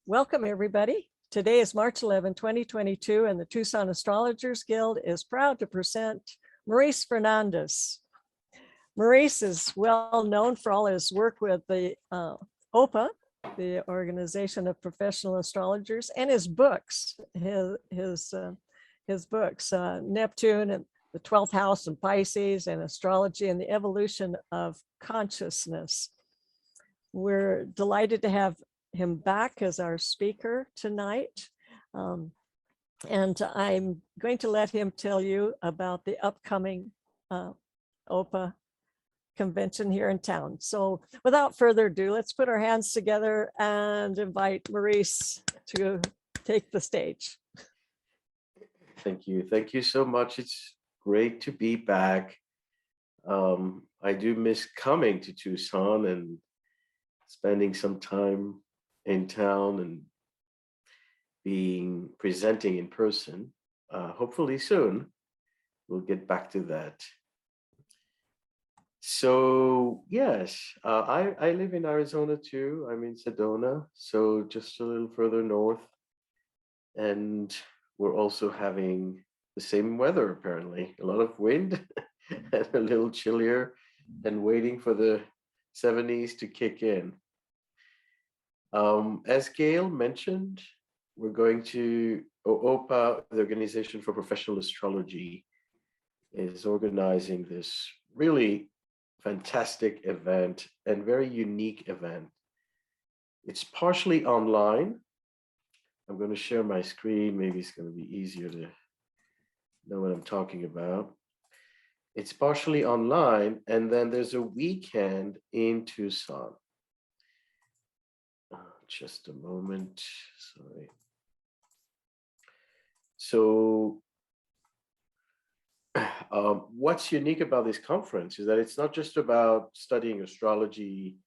Welcome, everybody. Today is March 11, 2022, and the Tucson Astrologers Guild is proud to present Maurice Fernandez. Maurice is well known for all his work with the OPA, the Organization of Professional Astrologers, and his books, his books, Neptune and the 12th House and Pisces and Astrology and the Evolution of Consciousness. We're delighted to have him back as our speaker tonight. And I'm going to let him tell you about the upcoming OPA convention here in town. So without further ado, let's put our hands together and invite Maurice to take the stage. Thank you. Thank you so much. It's great to be back. I do miss coming to Tucson and spending some time in town and presenting in person. Hopefully soon we'll get back to that. So yes, I live in Arizona too. I'm in Sedona, so just a little further north, and we're also having the same weather apparently. A lot of wind and a little chillier, and waiting for the 70s to kick in. As Gail mentioned, we're going to OPA, the Organization for Professional Astrology, is organizing this really fantastic event and very unique event. It's partially online. I'm going to share my screen. Maybe it's going to be easier to know what I'm talking about. It's partially online, and then there's a weekend in Tucson. Just a moment, sorry. So what's unique about this conference is that it's not just about studying astrology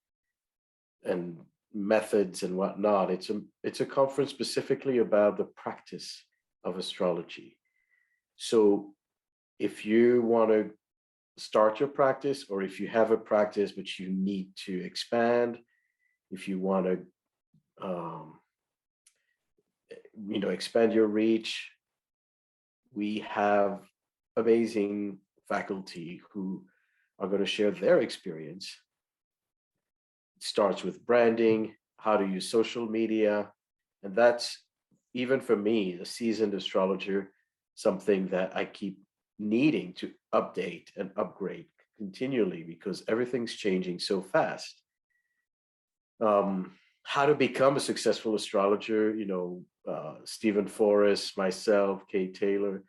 and methods and whatnot. It's a conference specifically about the practice of astrology. So if you want to start your practice, or if you have a practice but you need to expand, if you want to expand your reach, we have amazing faculty who are going to share their experience. It starts with branding, how to use social media, and that's, even for me, a seasoned astrologer, something that I keep needing to update and upgrade continually because everything's changing so fast. How to become a successful astrologer, Stephen Forrest, myself, Kay Taylor,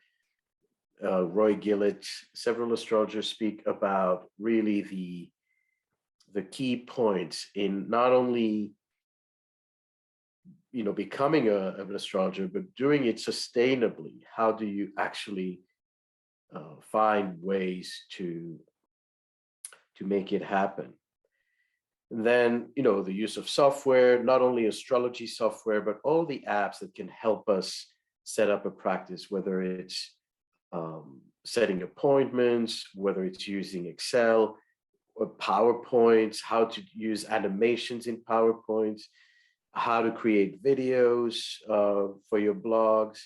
Roy Gillett, several astrologers speak about really the key points in not only becoming an astrologer, but doing it sustainably. How do you actually find ways to make it happen? And then, the use of software, not only astrology software, but all the apps that can help us set up a practice, whether it's setting appointments, whether it's using Excel or PowerPoints, how to use animations in PowerPoints, how to create videos for your blogs,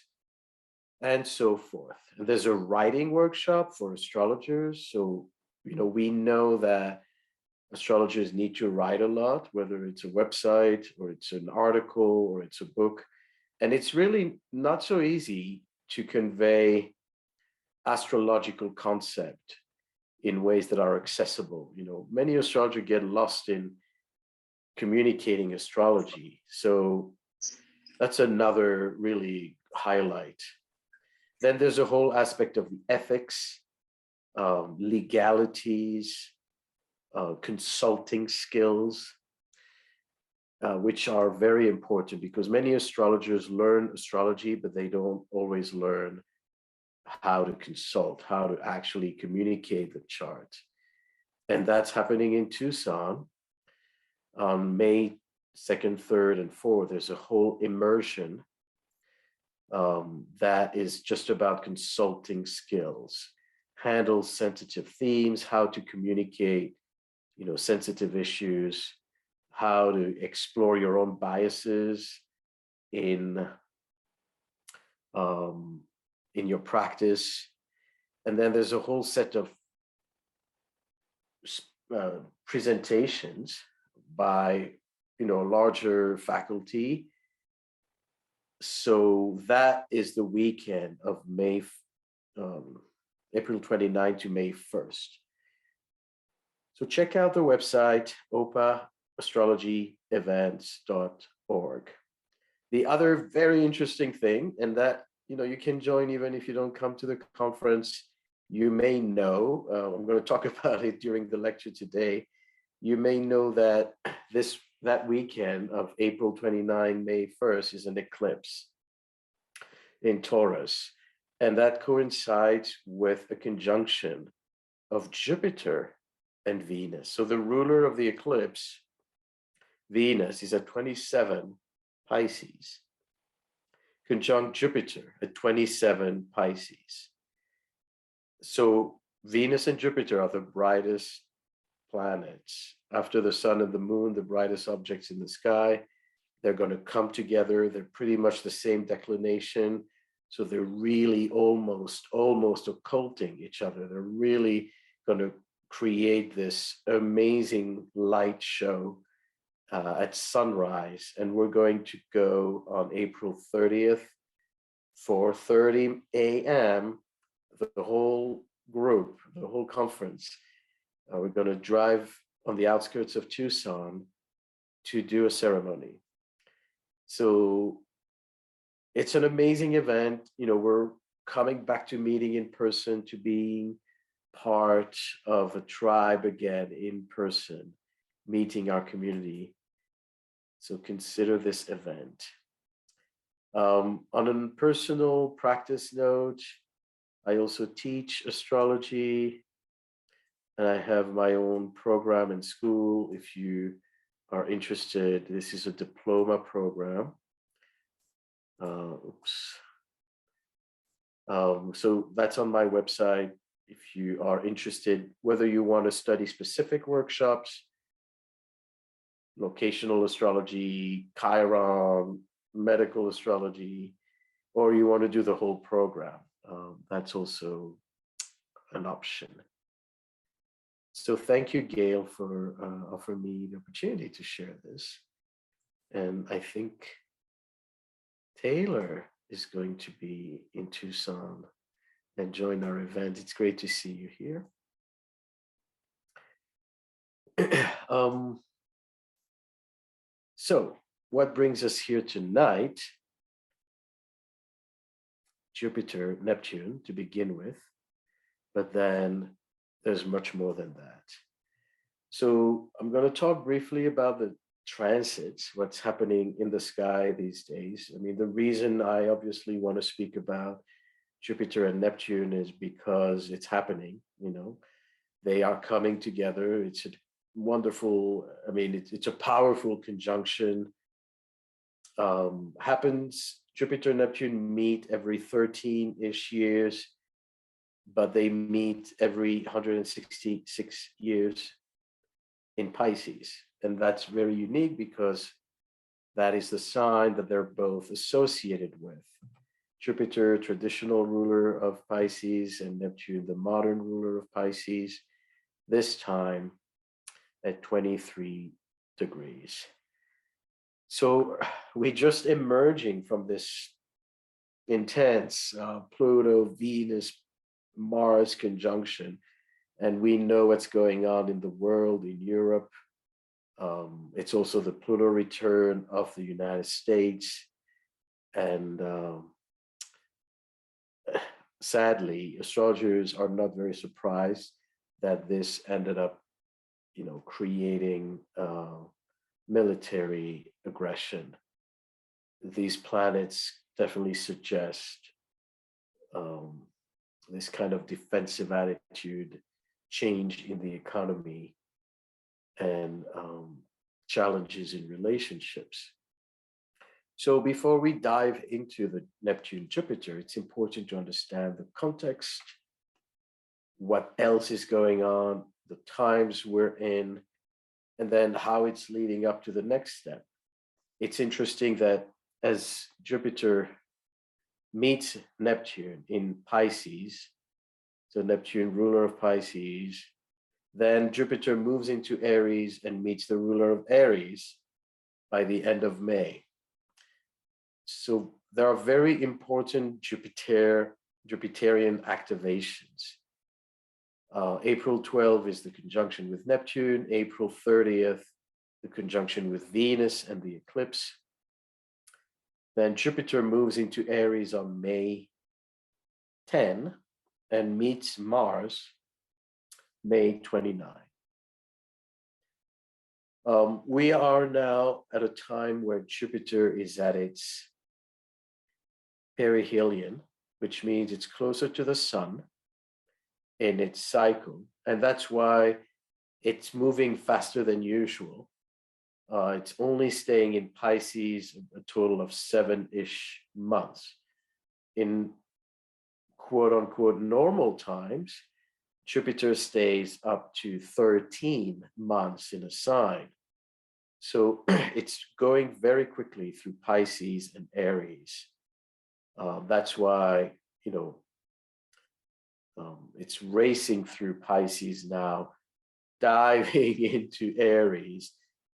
and so forth. And there's a writing workshop for astrologers. So, we know that astrologers need to write a lot, whether it's a website or it's an article or it's a book. And it's really not so easy to convey astrological concept in ways that are accessible. Many astrologers get lost in communicating astrology. So that's another really highlight. Then there's a whole aspect of the ethics, legalities, consulting skills, which are very important because many astrologers learn astrology, but they don't always learn how to consult, how to actually communicate the chart. And that's happening in Tucson on May 2nd, 3rd, and 4th. There's a whole immersion that is just about consulting skills, handle sensitive themes, how to communicate sensitive issues, how to explore your own biases, in your practice. And then there's a whole set of presentations by larger faculty. So that is the weekend of April 29 to May 1st. So check out the website, opaastrologyevents.org. The other very interesting thing, and that you can join even if you don't come to the conference, you may know, I'm going to talk about it during the lecture today. You may know that that weekend of April 29, May 1st is an eclipse in Taurus. And that coincides with a conjunction of Jupiter and Venus. So the ruler of the eclipse, Venus, is at 27 Pisces, conjunct Jupiter at 27 Pisces. So Venus and Jupiter are the brightest planets. After the sun and the moon, the brightest objects in the sky. They're going to come together. They're pretty much the same declination. So they're really almost occulting each other. They're really going to create this amazing light show at sunrise. And we're going to go on April 30th, 4:30 a.m., the whole group, the whole conference. We're going to drive on the outskirts of Tucson to do a ceremony. So it's an amazing event. We're coming back to meeting in person, to being part of a tribe again in person, meeting our community. So consider this event. On a personal practice note, I also teach astrology, and I have my own program in school. If you are interested, this is a diploma program. So that's on my website. If you are interested, whether you want to study specific workshops, locational astrology, Chiron, medical astrology, or you want to do the whole program, that's also an option. So thank you, Gail, for offering me the opportunity to share this. And I think Taylor is going to be in Tucson and join our event. It's great to see you here. So what brings us here tonight? Jupiter, Neptune to begin with, but then there's much more than that. So I'm going to talk briefly about the transits, what's happening in the sky these days. I mean, the reason I obviously want to speak about Jupiter and Neptune is because it's happening, they are coming together. It's a wonderful, it's a powerful conjunction. Jupiter and Neptune meet every 13-ish years, but they meet every 166 years in Pisces. And that's very unique because that is the sign that they're both associated with. Jupiter, traditional ruler of Pisces, and Neptune, the modern ruler of Pisces, this time at 23 degrees. So we're just emerging from this intense Pluto, Venus, Mars conjunction, and we know what's going on in the world, in Europe. It's also the Pluto return of the United States. And sadly, astrologers are not very surprised that this ended up, creating military aggression. These planets definitely suggest this kind of defensive attitude, change in the economy, and challenges in relationships. So before we dive into the Neptune-Jupiter, it's important to understand the context, what else is going on, the times we're in, and then how it's leading up to the next step. It's interesting that as Jupiter meets Neptune in Pisces, so Neptune, ruler of Pisces, then Jupiter moves into Aries and meets the ruler of Aries by the end of May. So there are very important Jupiterian activations. April 12th is the conjunction with Neptune. April 30th, the conjunction with Venus and the eclipse. Then Jupiter moves into Aries on May 10 and meets Mars May 29. We are now at a time where Jupiter is at its perihelion, which means it's closer to the sun in its cycle. And that's why it's moving faster than usual. It's only staying in Pisces a total of 7-ish months. In quote unquote normal times, Jupiter stays up to 13 months in a sign. So it's going very quickly through Pisces and Aries. That's why, it's racing through Pisces now, diving into Aries.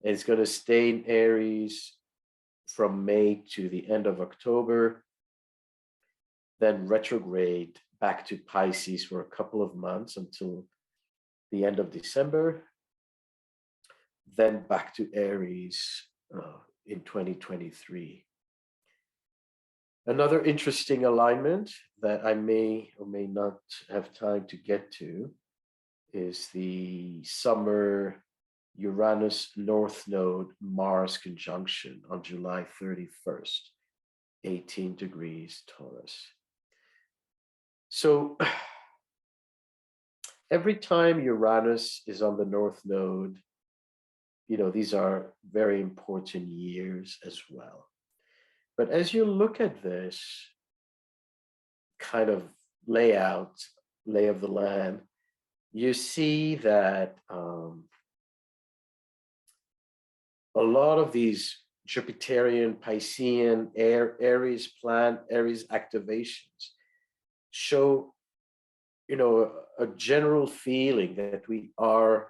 And it's going to stay in Aries from May to the end of October, then retrograde back to Pisces for a couple of months until the end of December, then back to Aries in 2023. Another interesting alignment that I may or may not have time to get to is the summer Uranus North Node Mars conjunction on July 31st, 18 degrees Taurus. So every time Uranus is on the North Node, these are very important years as well. But as you look at this kind of lay of the land, you see that a lot of these Jupiterian, Piscean, Aries activations show, a general feeling that we are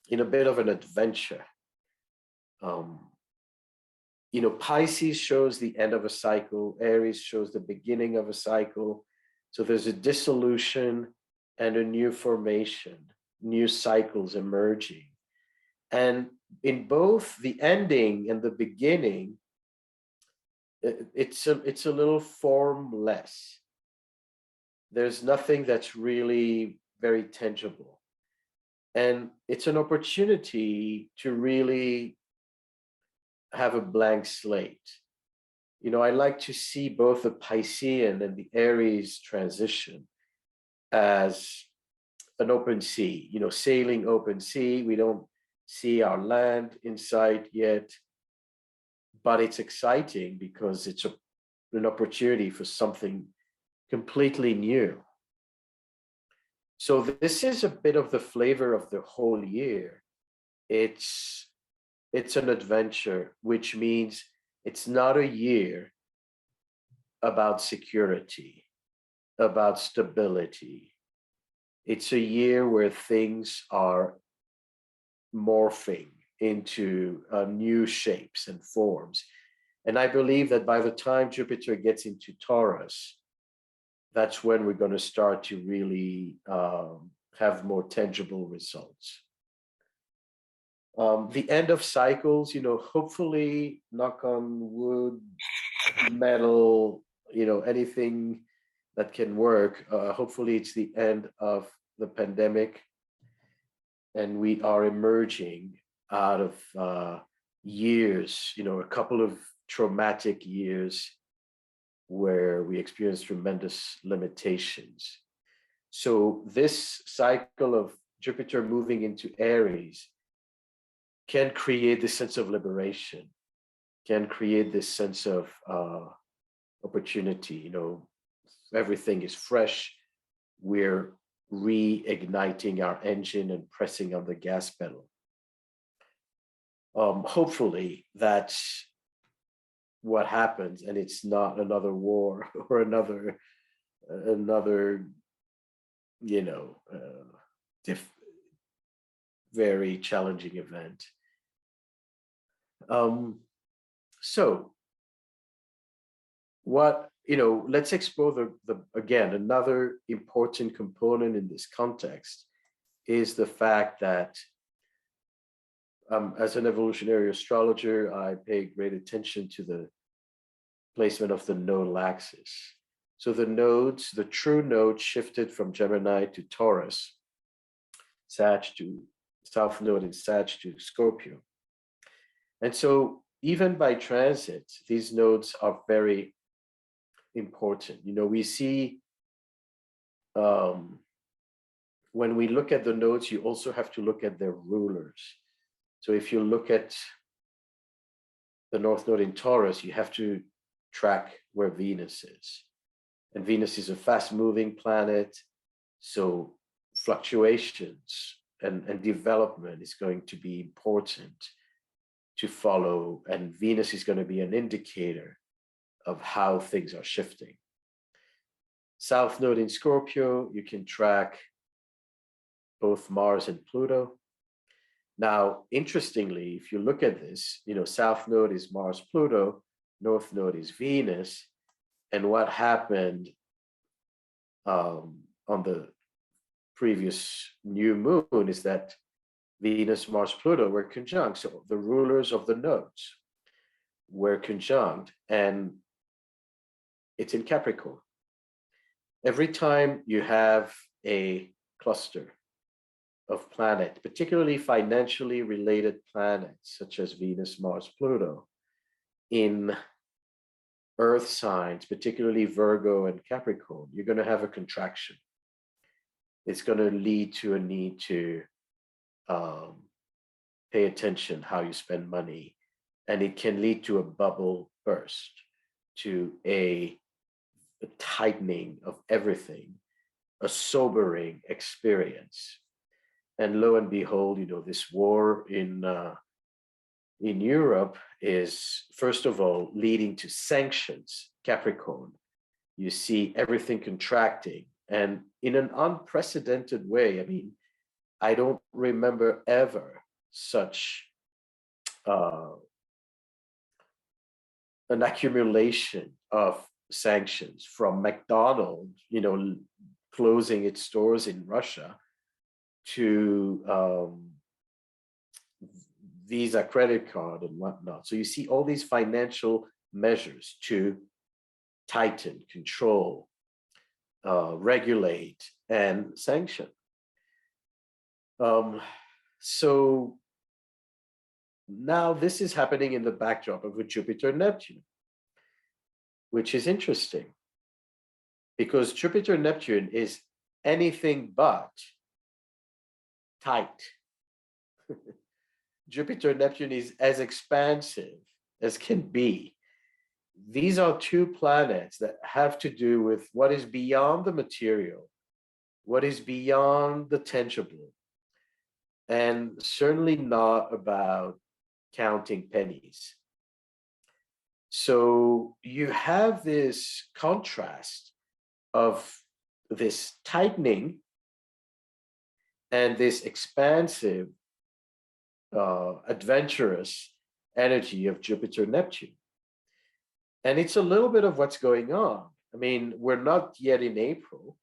in a bit of an adventure. Pisces shows the end of a cycle, Aries shows the beginning of a cycle. So there's a dissolution and a new formation, new cycles emerging. And in both the ending and the beginning, it's a little formless. There's nothing that's really very tangible. And it's an opportunity to really have a blank slate. I like to see both the Piscean and the Aries transition as an open sea, sailing open sea. We don't see our land in sight yet, but it's exciting because it's an opportunity for something completely new. So this is a bit of the flavor of the whole year. It's an adventure, which means it's not a year about security, about stability. It's a year where things are morphing into new shapes and forms. And I believe that by the time Jupiter gets into Taurus, that's when we're going to start to really have more tangible results. The end of cycles, hopefully, knock on wood, metal, anything that can work. Hopefully it's the end of the pandemic and we are emerging out of years, a couple of traumatic years where we experienced tremendous limitations. So this cycle of Jupiter moving into Aries can create this sense of liberation, can create this sense of opportunity. Everything is fresh. We're reigniting our engine and pressing on the gas pedal. Hopefully that's what happens, and it's not another war or another you know very challenging event. So what, let's explore the again, another important component in this context is the fact that as an evolutionary astrologer, I pay great attention to the placement of the nodal axis. So the nodes, the true node shifted from Gemini to Taurus, Sag to South Node in Sag to Scorpio. And so even by transit, these nodes are very important. We see when we look at the nodes, you also have to look at their rulers. So if you look at the North Node in Taurus, you have to track where Venus is. And Venus is a fast-moving planet, so fluctuations and development is going to be important to follow, and Venus is going to be an indicator of how things are shifting. South Node in Scorpio, you can track both Mars and Pluto. Now, interestingly, if you look at this, South Node is Mars, Pluto, North Node is Venus, and what happened on the previous new moon is that Venus, Mars, Pluto were conjunct. So the rulers of the nodes were conjunct, and it's in Capricorn. Every time you have a cluster of planets, particularly financially related planets, such as Venus, Mars, Pluto, in Earth signs, particularly Virgo and Capricorn, you're going to have a contraction. It's going to lead to a need to pay attention how you spend money, and it can lead to a bubble burst, to a tightening of everything, a sobering experience. And lo and behold, this war in Europe is, first of all, leading to sanctions, Capricorn. You see everything contracting, and in an unprecedented way. I mean, I don't remember ever such an accumulation of sanctions, from McDonald's, closing its stores in Russia, to Visa credit card and whatnot. So you see all these financial measures to tighten, control, regulate, and sanction. So now this is happening in the backdrop of a Jupiter-Neptune, which is interesting, because Jupiter-Neptune is anything but tight. Jupiter-Neptune is as expansive as can be. These are two planets that have to do with what is beyond the material, what is beyond the tangible, and certainly not about counting pennies. So you have this contrast of this tightening and this expansive, adventurous energy of Jupiter-Neptune. And it's a little bit of what's going on. I mean, we're not yet in April,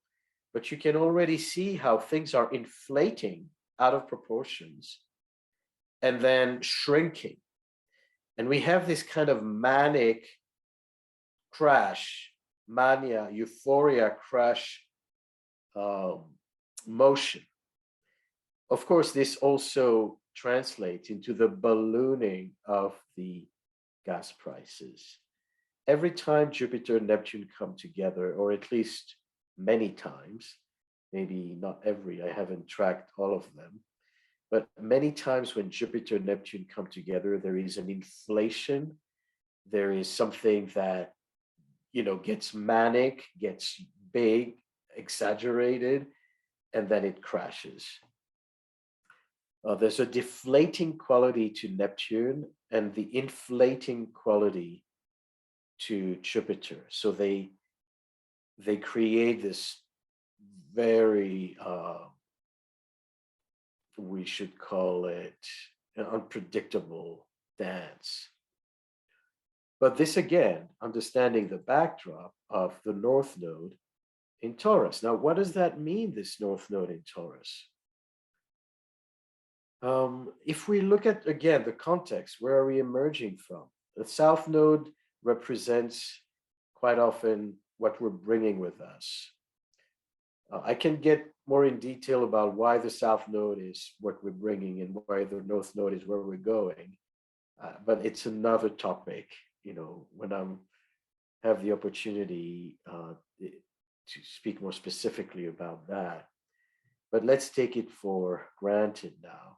but you can already see how things are inflating out of proportions and then shrinking. And we have this kind of manic crash, mania, euphoria crash motion. Of course, this also translates into the ballooning of the gas prices. Every time Jupiter and Neptune come together, or at least many times, maybe not every, I haven't tracked all of them, but many times when Jupiter and Neptune come together, there is an inflation. There is something that, gets manic, gets big, exaggerated, and then it crashes. There's a deflating quality to Neptune and the inflating quality to Jupiter. So they create this very we should call it an unpredictable dance. But this again, understanding the backdrop of the North Node in Taurus. Now, what does that mean, this North Node in Taurus? If we look at, again, the context, where are we emerging from? The South Node represents quite often what we're bringing with us. I can get more in detail about why the South Node is what we're bringing and why the North Node is where we're going. But it's another topic, when I have the opportunity to speak more specifically about that. But let's take it for granted now.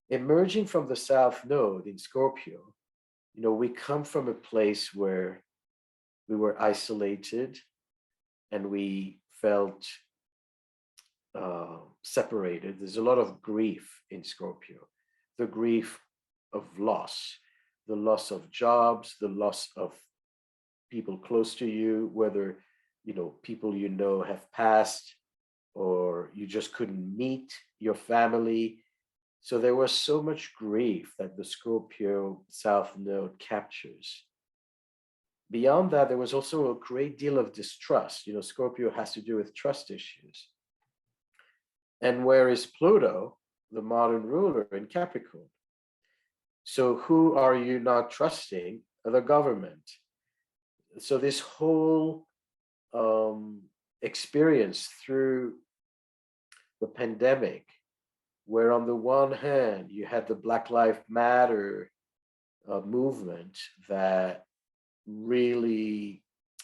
Emerging from the South Node in Scorpio, we come from a place where we were isolated and we felt separated. There's a lot of grief in Scorpio, the grief of loss, the loss of jobs, the loss of people close to you, whether people have passed or you just couldn't meet your family. So there was so much grief that the Scorpio South Node captures. Beyond that, there was also a great deal of distrust. Scorpio has to do with trust issues. And where is Pluto, the modern ruler, in Capricorn? So who are you not trusting? The government. So this whole experience through the pandemic, where on the one hand you had the Black Lives Matter movement that really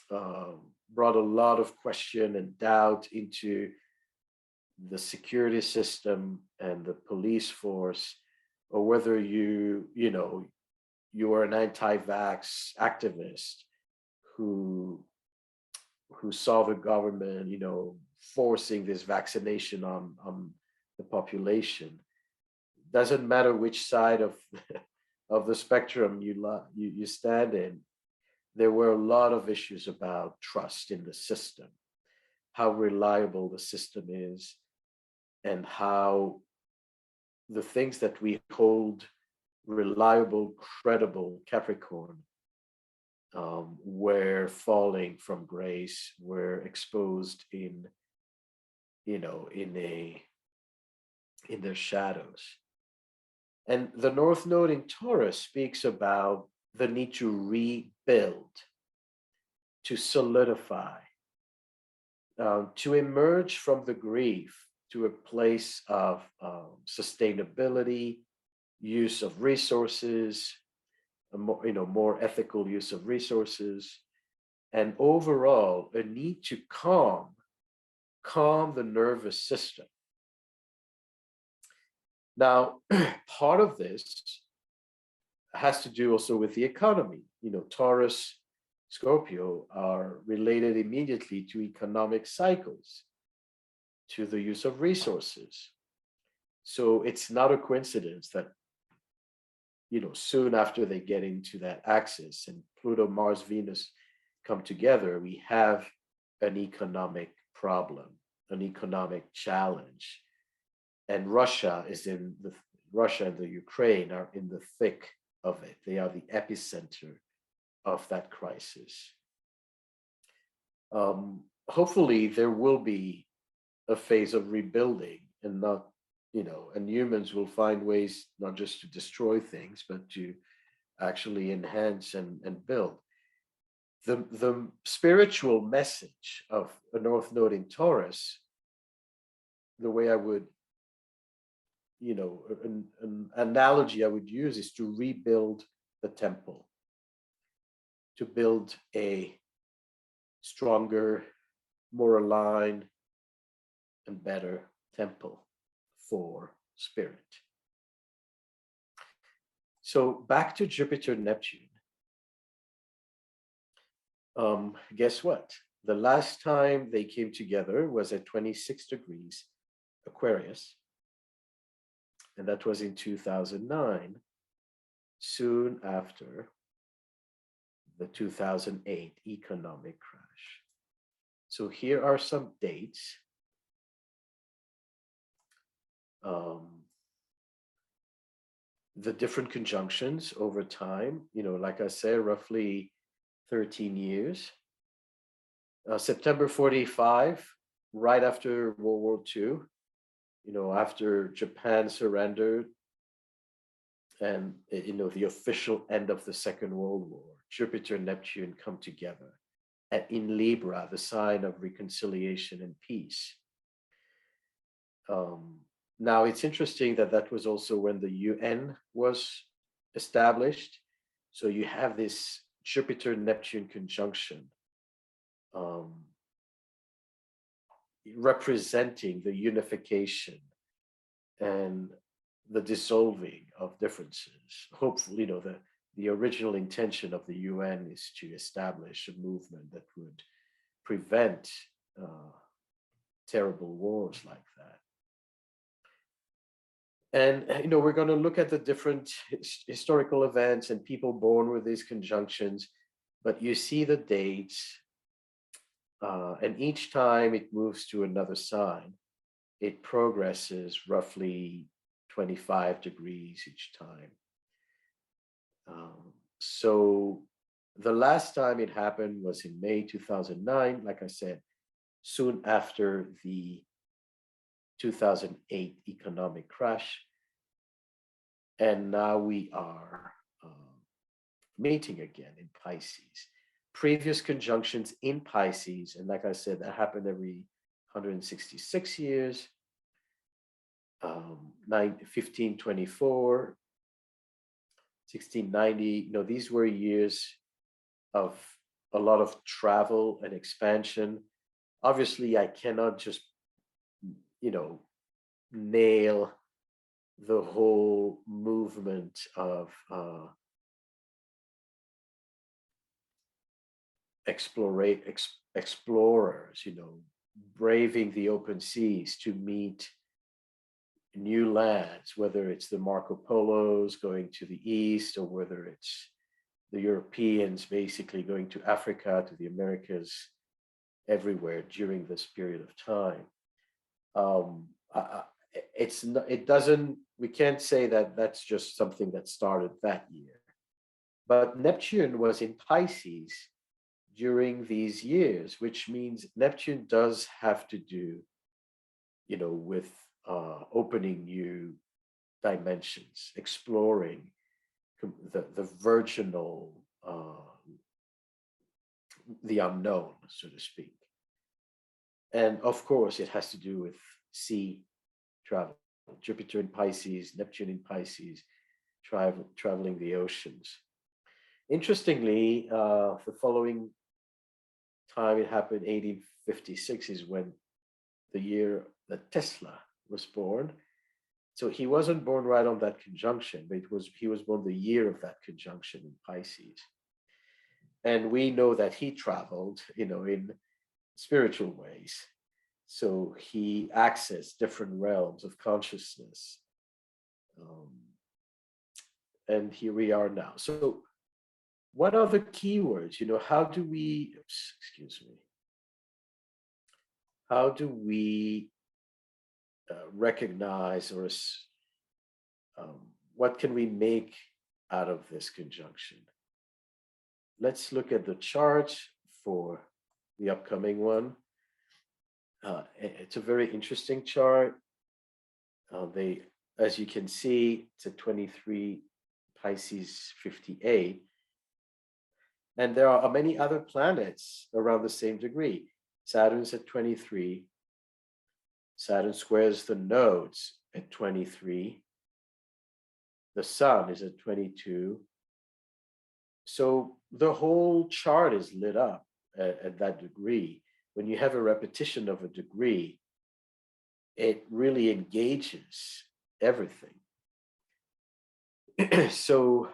brought a lot of question and doubt into the security system and the police force, or whether you are an anti-vax activist who saw the government forcing this vaccination on the population. Doesn't matter which side of of the spectrum you stand in, there were a lot of issues about trust in the system, how reliable the system is, and how the things that we hold reliable, credible, Capricorn, were falling from grace, were exposed in their shadows. And the North Node in Taurus speaks about the need to rebuild, to solidify, to emerge from the grief to a place of sustainability, use of resources, more ethical use of resources, and overall a need to calm the nervous system. Now, part of this has to do also with the economy. Taurus, Scorpio are related immediately to economic cycles, to the use of resources. So it's not a coincidence that, soon after they get into that axis and Pluto, Mars, Venus come together, we have an economic problem, an economic challenge. And Russia and the Ukraine are in the thick of it. They are the epicenter of that crisis. Hopefully there will be a phase of rebuilding and not, and humans will find ways not just to destroy things, but to actually enhance and build. The spiritual message of a North Node in Taurus, the way I would, an analogy I would use is to rebuild the temple, to build a stronger, more aligned, and better temple for spirit. So back to Jupiter, Neptune. Guess what? The last time they came together was at 26 degrees Aquarius, and that was in 2009, soon after the 2008 economic crash. So here are some dates. The different conjunctions over time, like I said, roughly 13 years. September 45, right after World War II, after Japan surrendered and, the official end of the Second World War, Jupiter and Neptune come together in Libra, the sign of reconciliation and peace. Now, it's interesting that that was also when the UN was established. So you have this Jupiter-Neptune conjunction representing the unification and the dissolving of differences. Hopefully, the original intention of the UN is to establish a movement that would prevent terrible wars like that. And, we're going to look at the different historical events and people born with these conjunctions, but you see the dates, and each time it moves to another sign, it progresses roughly 25 degrees each time. So the last time it happened was in May 2009, like I said, soon after the 2008 economic crash. And now we are meeting again in Pisces. Previous conjunctions in Pisces, and like I said, that happened every 166 years, 1524, 1690. These were years of a lot of travel and expansion. Obviously, I cannot just, nail the whole movement of explorers, braving the open seas to meet new lands, whether it's the Marco Polos going to the east, or whether it's the Europeans basically going to Africa, to the Americas, everywhere during this period of time. We can't say that that's just something that started that year. But Neptune was in Pisces during these years, which means Neptune does have to do, with opening new dimensions, exploring the virginal, the unknown, so to speak. And of course, it has to do with sea travel. Jupiter in Pisces, Neptune in Pisces, traveling the oceans. Interestingly, the following time it happened, 1856, is when the year that Tesla was born. So he wasn't born right on that conjunction, but he was born the year of that conjunction in Pisces. And we know that he traveled, in spiritual ways. So he accessed different realms of consciousness. And here we are now. So what are the keywords? How do we recognize, or what can we make out of this conjunction? Let's look at the chart for the upcoming one. It's a very interesting chart. As you can see, it's a 23 Pisces 58. And there are many other planets around the same degree. Saturn's at 23. Saturn squares the nodes at 23. The sun is at 22. So the whole chart is lit up at that degree. When you have a repetition of a degree, it really engages everything. So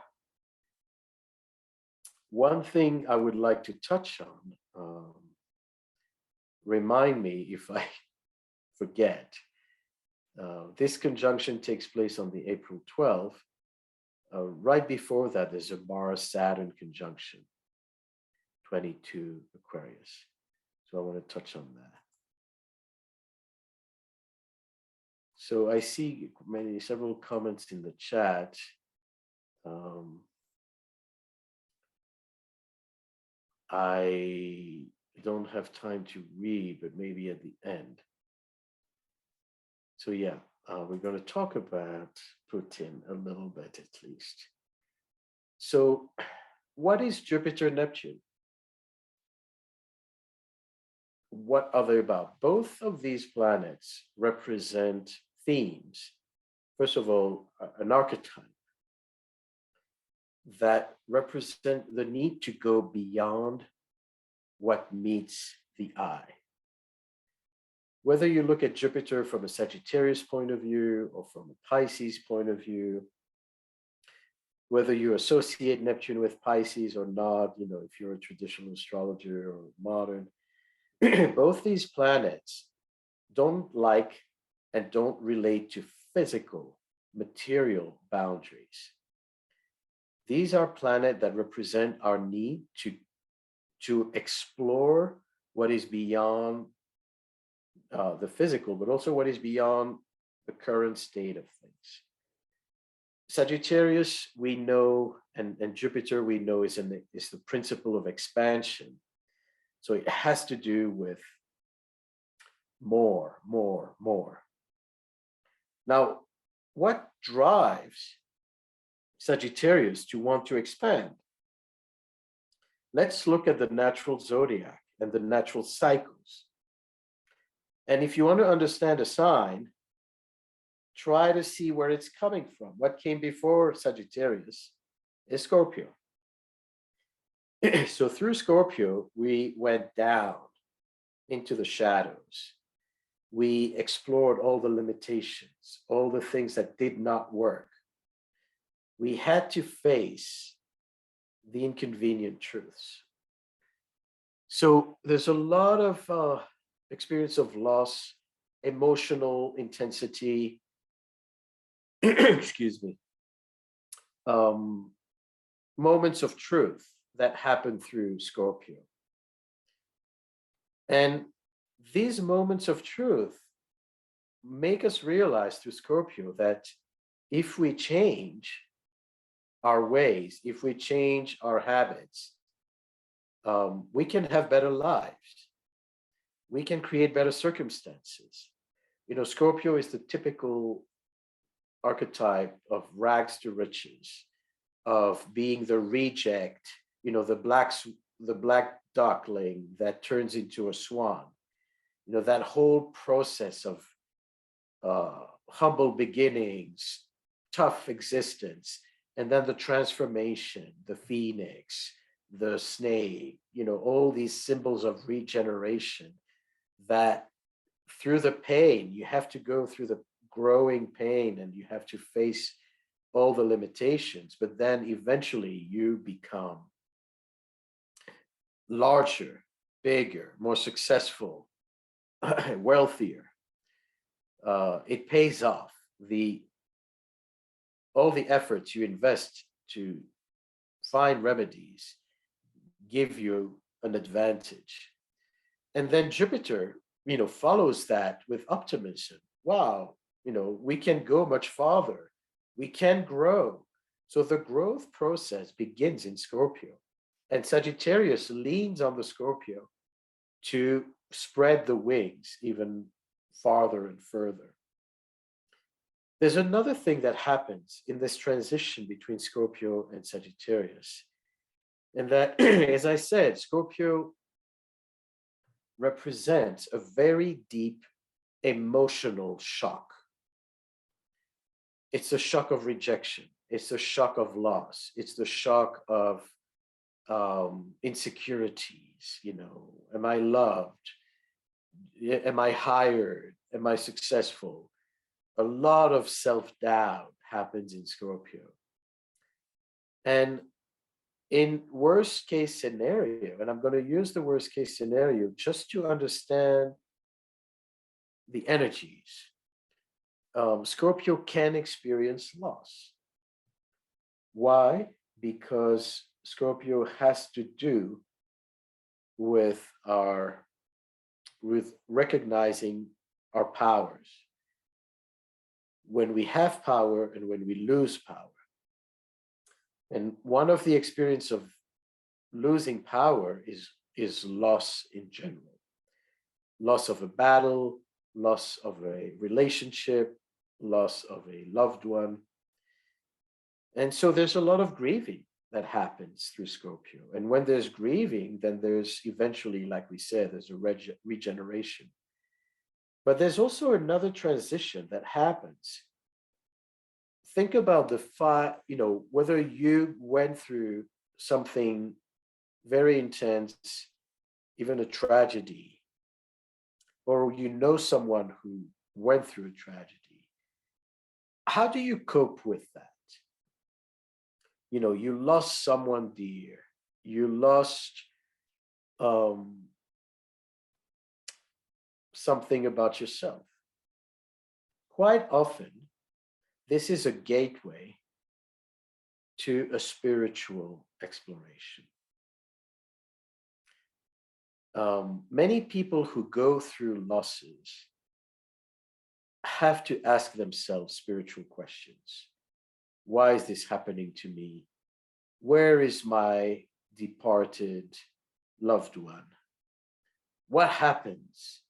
one thing I would like to touch on, remind me if I forget, this conjunction takes place on the April 12th. Right before that, there's a Mars-Saturn conjunction. 22 Aquarius. So I want to touch on that. So I see several comments in the chat. I don't have time to read, but maybe at the end. So yeah, we're going to talk about Putin a little bit at least. So what is Jupiter Neptune? What are they about? Both of these planets represent themes. First of all, an archetype that represent the need to go beyond what meets the eye. Whether you look at Jupiter from a Sagittarius point of view or from a Pisces point of view, whether you associate Neptune with Pisces or not, if you're a traditional astrologer or modern, both these planets don't like and don't relate to physical, material boundaries. These are planets that represent our need to explore what is beyond the physical, but also what is beyond the current state of things. Sagittarius, we know, and Jupiter, we know, is the principle of expansion. So it has to do with more. Now, what drives Sagittarius to want to expand? Let's look at the natural zodiac and the natural cycles. And if you want to understand a sign, try to see where it's coming from. What came before Sagittarius is Scorpio. So through Scorpio, we went down into the shadows. We explored all the limitations, all the things that did not work. We had to face the inconvenient truths. So there's a lot of experience of loss, emotional intensity, excuse me, moments of truth that happen through Scorpio. And these moments of truth make us realize through Scorpio that if we change our ways, if we change our habits, we can have better lives. We can create better circumstances. Scorpio is the typical archetype of rags to riches, of being the reject, the black duckling that turns into a swan. That whole process of humble beginnings, tough existence, and then the transformation, the phoenix, the snake, all these symbols of regeneration, that through the pain, you have to go through the growing pain and you have to face all the limitations, but then eventually you become larger, bigger, more successful, wealthier. It pays off. All the efforts you invest to find remedies give you an advantage. And then Jupiter, follows that with optimism. Wow, we can go much farther. We can grow. So the growth process begins in Scorpio. And Sagittarius leans on the Scorpio to spread the wings even farther and further. There's another thing that happens in this transition between Scorpio and Sagittarius. And that, as I said, Scorpio represents a very deep emotional shock. It's a shock of rejection. It's a shock of loss. It's the shock of insecurities. Am I loved? Am I hired? Am I successful? A lot of self-doubt happens in Scorpio. And in worst case scenario, and I'm going to use the worst case scenario just to understand the energies, Scorpio can experience loss. Why? Because Scorpio has to do with our with recognizing our powers, when we have power and when we lose power. And one of the experience of losing power is loss in general. Loss of a battle, loss of a relationship, loss of a loved one. And so there's a lot of grieving that happens through Scorpio. And when there's grieving, then there's eventually, like we said, there's a regeneration. But there's also another transition that happens. Think about whether you went through something very intense, even a tragedy, or you know someone who went through a tragedy. How do you cope with that? You lost someone dear, you lost something about yourself. Quite often, this is a gateway to a spiritual exploration. Many people who go through losses have to ask themselves spiritual questions. Why is this happening to me? Where is my departed loved one? What happens?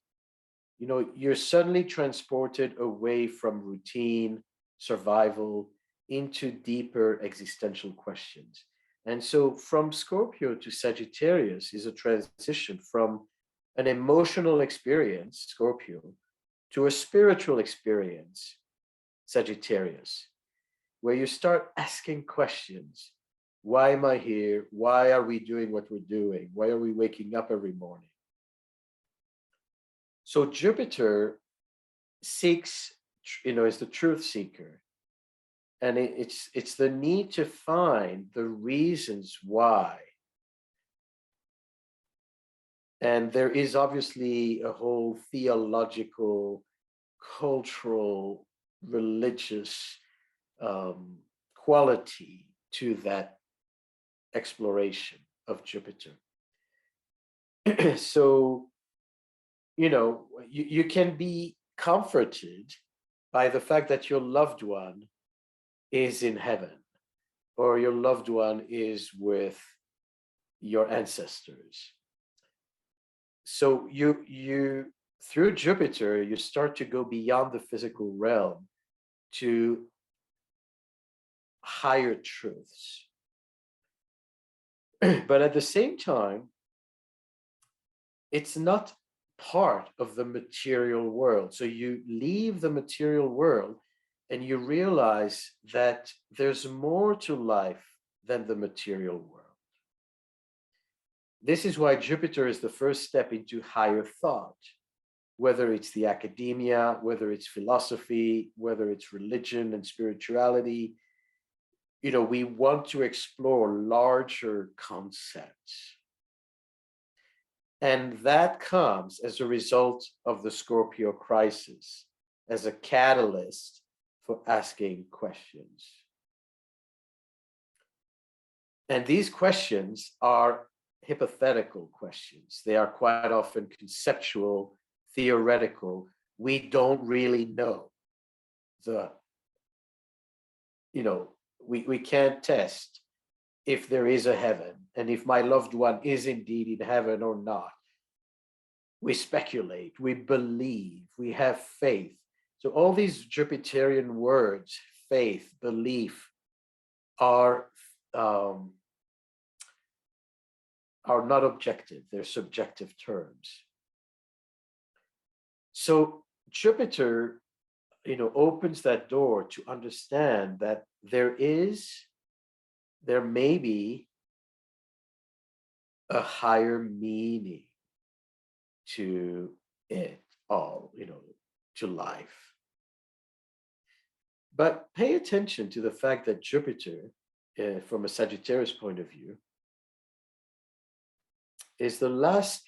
You're suddenly transported away from routine, survival, into deeper existential questions. And so from Scorpio to Sagittarius is a transition from an emotional experience, Scorpio, to a spiritual experience, Sagittarius, where you start asking questions. Why am I here? Why are we doing what we're doing? Why are we waking up every morning? So Jupiter seeks, is the truth seeker. And it's the need to find the reasons why. And there is obviously a whole theological, cultural, religious quality to that exploration of Jupiter. So, you can be comforted by the fact that your loved one is in heaven, or your loved one is with your ancestors. So you through Jupiter, you start to go beyond the physical realm to higher truths. But at the same time, it's not part of the material world. So you leave the material world and you realize that there's more to life than the material world. This is why Jupiter is the first step into higher thought, whether it's the academia, whether it's philosophy, whether it's religion and spirituality. We want to explore larger concepts. And that comes as a result of the Scorpio crisis, as a catalyst for asking questions. And these questions are hypothetical questions. They are quite often conceptual, theoretical. We don't really know. We can't test if there is a heaven and if my loved one is indeed in heaven or not. We speculate, we believe, we have faith. So all these Jupiterian words, faith, belief, are not objective, they're subjective terms. So Jupiter, opens that door to understand that there may be a higher meaning to it all, to life. But pay attention to the fact that Jupiter, from a Sagittarius point of view, is the last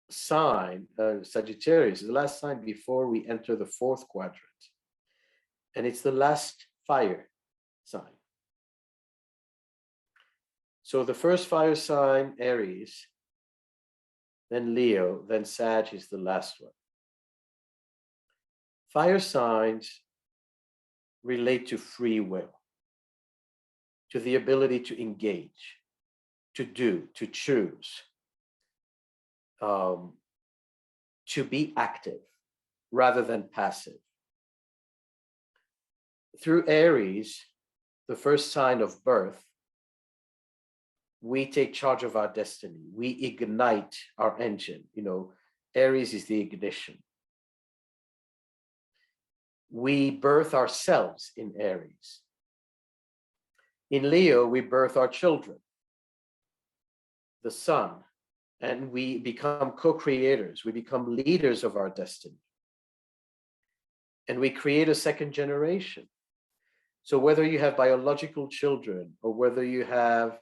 sign, Sagittarius is the last sign before we enter the fourth quadrant. And it's the last fire sign. So the first fire sign, Aries, then Leo, then Sag is the last one. Fire signs relate to free will, to the ability to engage, to do, to choose, to be active rather than passive. Through Aries, the first sign of birth, we take charge of our destiny. We ignite our engine. Aries is the ignition. We birth ourselves in Aries. In Leo, we birth our children, the sun, and we become co-creators. We become leaders of our destiny. And we create a second generation. So whether you have biological children, or whether you have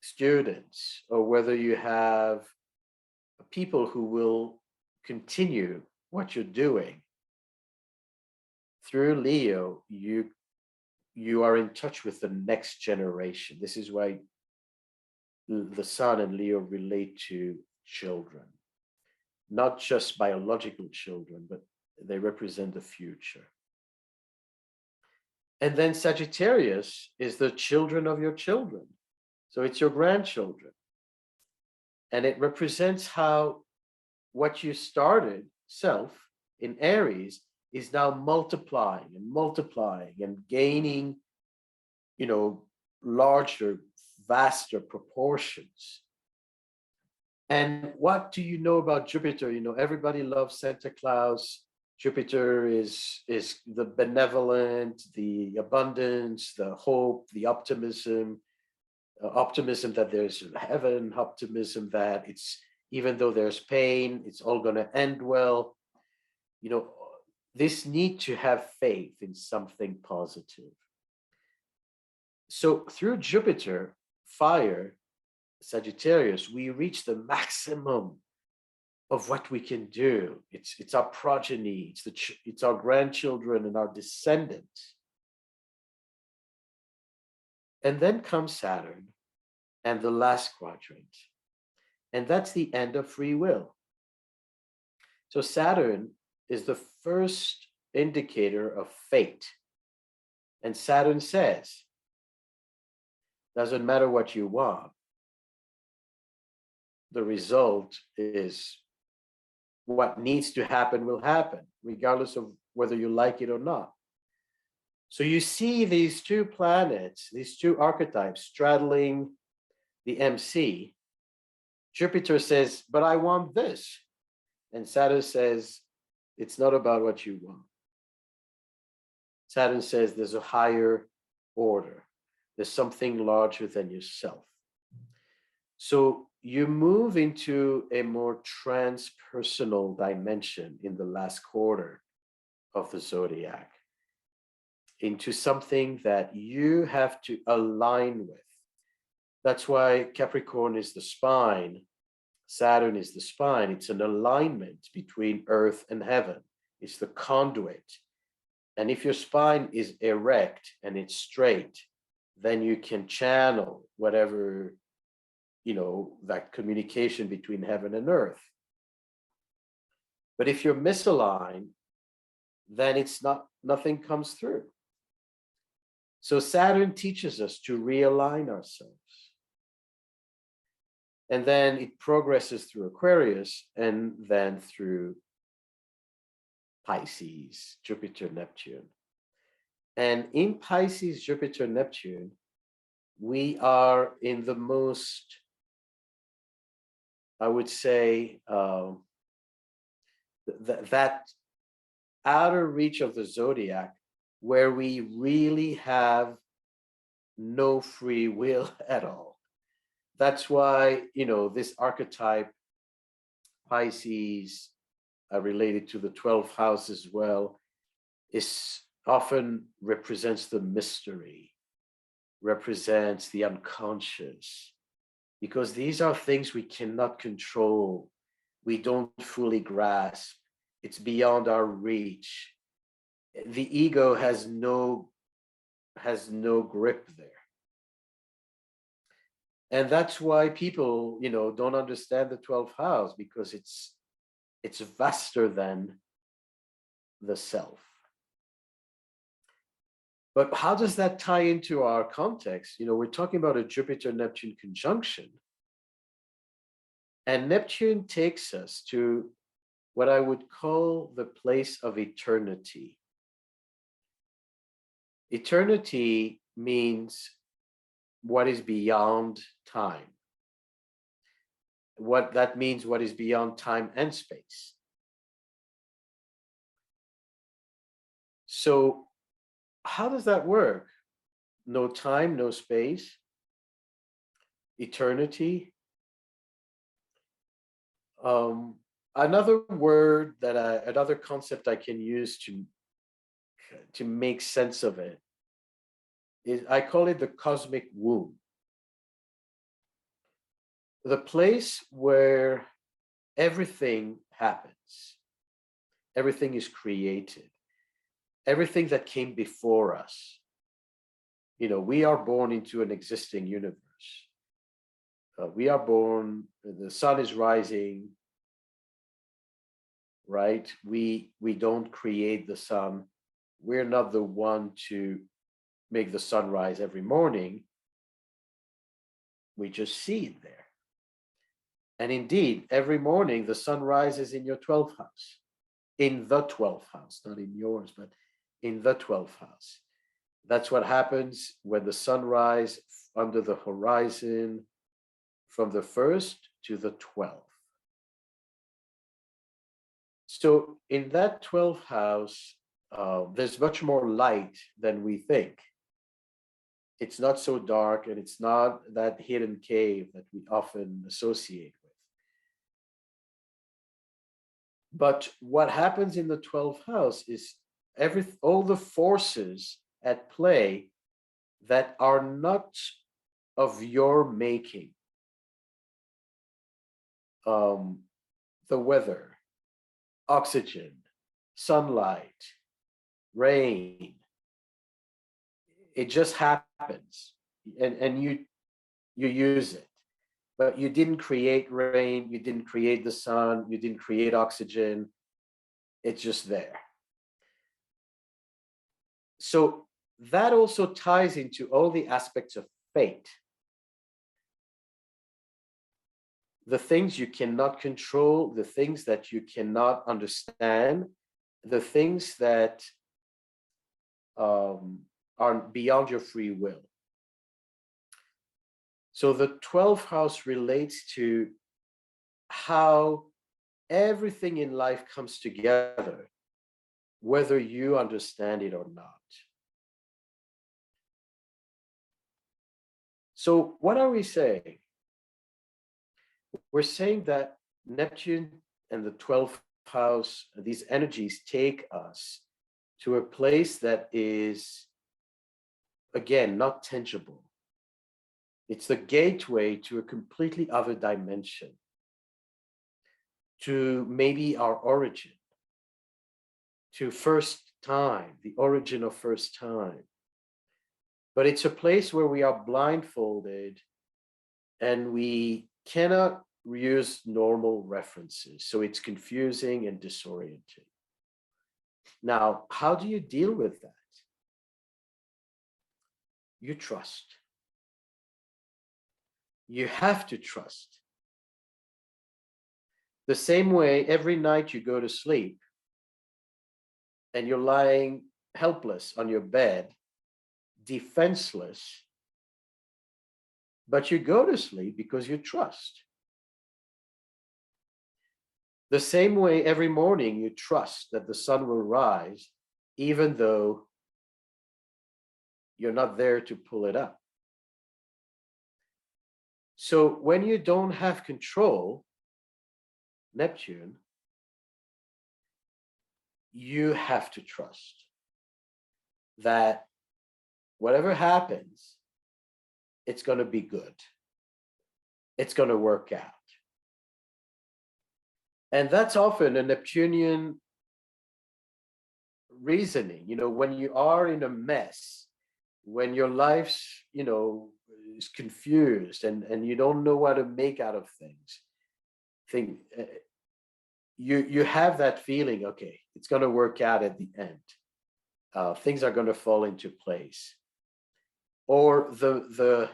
students, or whether you have people who will continue what you're doing, through Leo, you are in touch with the next generation. This is why the sun and Leo relate to children, not just biological children, but they represent the future. And then Sagittarius is the children of your children. So it's your grandchildren. And it represents how what you started, self, in Aries, is now multiplying and gaining, larger, vaster proportions. And what do you know about Jupiter? Everybody loves Santa Claus. Jupiter is the benevolent, the abundance, the hope, the optimism that there's heaven, optimism that it's, even though there's pain, it's all going to end well. This need to have faith in something positive. So through Jupiter, fire, Sagittarius, we reach the maximum of what we can do. It's our progeny, it's our grandchildren and our descendants. And then comes Saturn and the last quadrant. And that's the end of free will. So Saturn is the first indicator of fate. And Saturn says, doesn't matter what you want. The result is what needs to happen will happen, regardless of whether you like it or not. So you see these two planets, these two archetypes straddling the MC. Jupiter says, but I want this. And Saturn says, it's not about what you want. Saturn says there's a higher order. There's something larger than yourself. So you move into a more transpersonal dimension in the last quarter of the zodiac, into something that you have to align with. That's why Capricorn is the spine, Saturn is the spine. It's an alignment between earth and heaven. It's the conduit. And if your spine is erect and it's straight, then you can channel whatever, that communication between heaven and earth. But if you're misaligned, then nothing comes through. So Saturn teaches us to realign ourselves. And then it progresses through Aquarius and then through Pisces, Jupiter, Neptune. And in Pisces, Jupiter, Neptune, we are in the most, I would say, that outer reach of the zodiac where we really have no free will at all. That's why, this archetype, Pisces, related to the 12th house as well, is often represents the mystery, represents the unconscious, because these are things we cannot control. We don't fully grasp. It's beyond our reach. The ego has no grip there. And that's why people, don't understand the 12th house, because it's vaster than the self. But how does that tie into our context? We're talking about a Jupiter-Neptune conjunction. And Neptune takes us to what I would call the place of eternity. Eternity means what is beyond time. What that means, what is beyond time and space. So how does that work? No time, no space, eternity. Another word another concept I can use to make sense of it is, I call it the cosmic womb. The place where everything happens, everything is created, everything that came before us. We are born into an existing universe. We are born, the sun is rising, right? We don't create the sun. We're not the one to make the sun rise every morning. We just see it there. And indeed, every morning the sun rises in your 12th house, in the 12th house, not in yours, but in the 12th house. That's what happens when the sun rises under the horizon from the 1st to the 12th. So in that 12th house, there's much more light than we think. It's not so dark, and it's not that hidden cave that we often associate with. But what happens in the 12th house is all the forces at play that are not of your making. The weather, oxygen, sunlight, rain, it just happens, and you use it. But you didn't create rain, you didn't create the sun, you didn't create oxygen. It's just there. So that also ties into all the aspects of fate. The things you cannot control, the things that you cannot understand, the things that are beyond your free will. So the 12th house relates to how everything in life comes together, whether you understand it or not. So what are we saying? We're saying that Neptune and the 12th house, these energies take us to a place that is, again, not tangible. It's the gateway to a completely other dimension, to maybe our origin, to first time, the origin of first time. But it's a place where we are blindfolded and we cannot use normal references. So it's confusing and disorienting. Now, how do you deal with that? You trust. You have to trust. The same way every night you go to sleep and you're lying helpless on your bed, defenseless, but you go to sleep because you trust. The same way every morning you trust that the sun will rise, even though you're not there to pull it up. So when you don't have control, Neptune, you have to trust that whatever happens, it's going to be good. It's going to work out. And that's often a Neptunian reasoning. When you are in a mess when your life's, is confused and you don't know what to make out of things, think you have that feeling, okay, it's going to work out at the end. Things are going to fall into place. Or the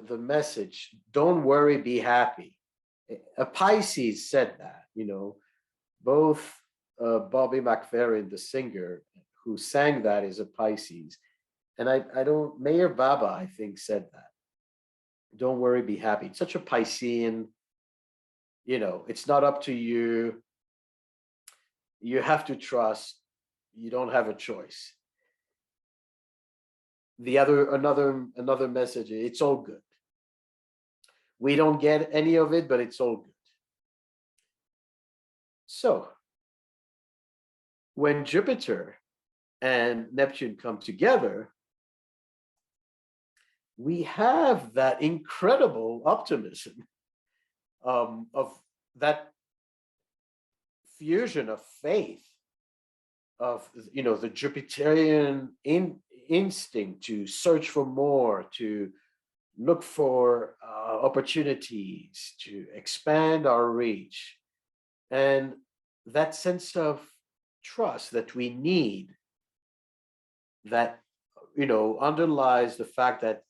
message, don't worry, be happy. A Pisces said that, both Bobby McFerrin, the singer who sang that, is a Pisces. And I don't, Mayor Baba, I think, said that. Don't worry, be happy. It's such a Piscean, it's not up to you. You have to trust. You don't have a choice. Another message, it's all good. We don't get any of it, but it's all good. So when Jupiter and Neptune come together, we have that incredible optimism of that fusion of faith, of the Jupiterian instinct to search for more, to look for opportunities, to expand our reach, and that sense of trust that we need, that underlies the fact that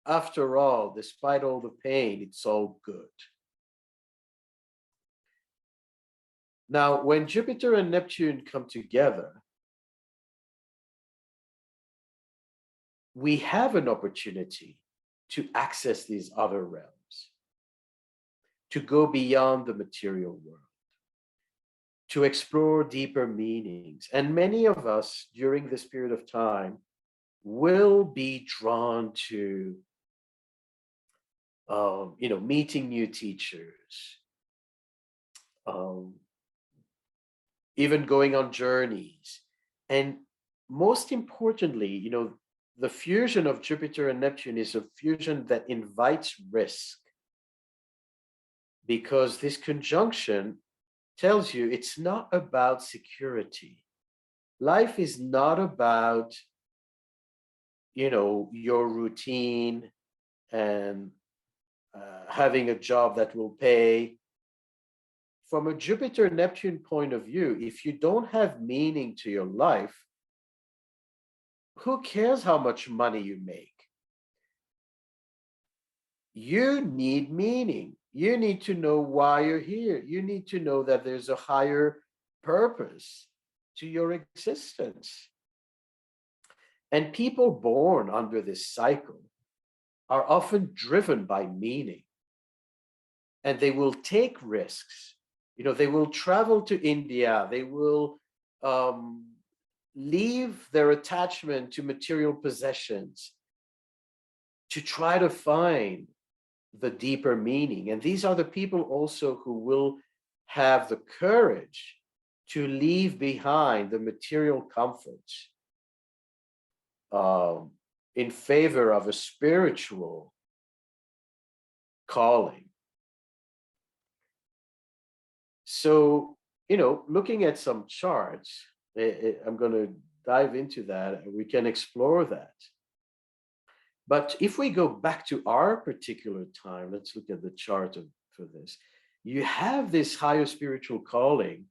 after all, despite all the pain, it's all good. Now, when Jupiter and Neptune come together, we have an opportunity to access these other realms, to go beyond the material world, to explore deeper meanings. And many of us during this period of time will be drawn to meeting new teachers, even going on journeys. And most importantly, the fusion of Jupiter and Neptune is a fusion that invites risk, because this conjunction tells you it's not about security. Life is not about, your routine and having a job that will pay. From a Jupiter-Neptune point of view, if you don't have meaning to your life, who cares how much money you make? You need meaning. You need to know why you're here. You need to know that there's a higher purpose to your existence. And people born under this cycle are often driven by meaning, and they will take risks. They will travel to India. They will leave their attachment to material possessions to try to find the deeper meaning. And these are the people also who will have the courage to leave behind the material comforts in favor of a spiritual calling. So, looking at some charts, I'm going to dive into that, and we can explore that. But if we go back to our particular time, let's look at the chart for this. You have this higher spiritual calling,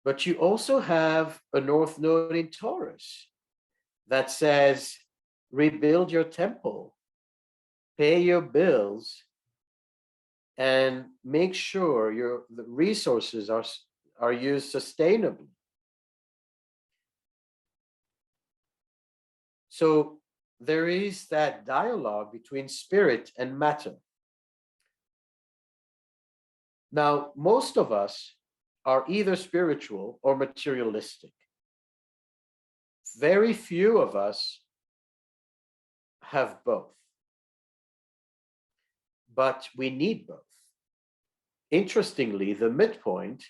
but you also have a North Node in Taurus that says, rebuild your temple, pay your bills, and make sure the resources are used sustainably. So there is that dialogue between spirit and matter. Now, most of us are either spiritual or materialistic. Very few of us have both, but we need both. Interestingly, the midpoint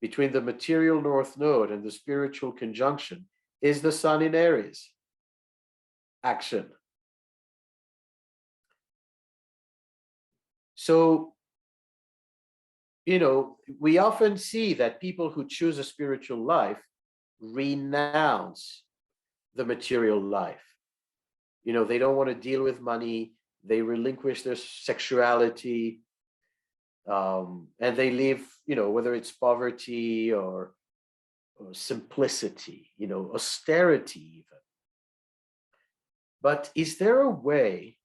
between the material North Node and the spiritual conjunction is the Sun in Aries. Action. So, we often see that people who choose a spiritual life renounce the material life. You know, they don't want to deal with money. They relinquish their sexuality, and they live, you know, whether it's poverty or simplicity, you know, austerity even. But is there a way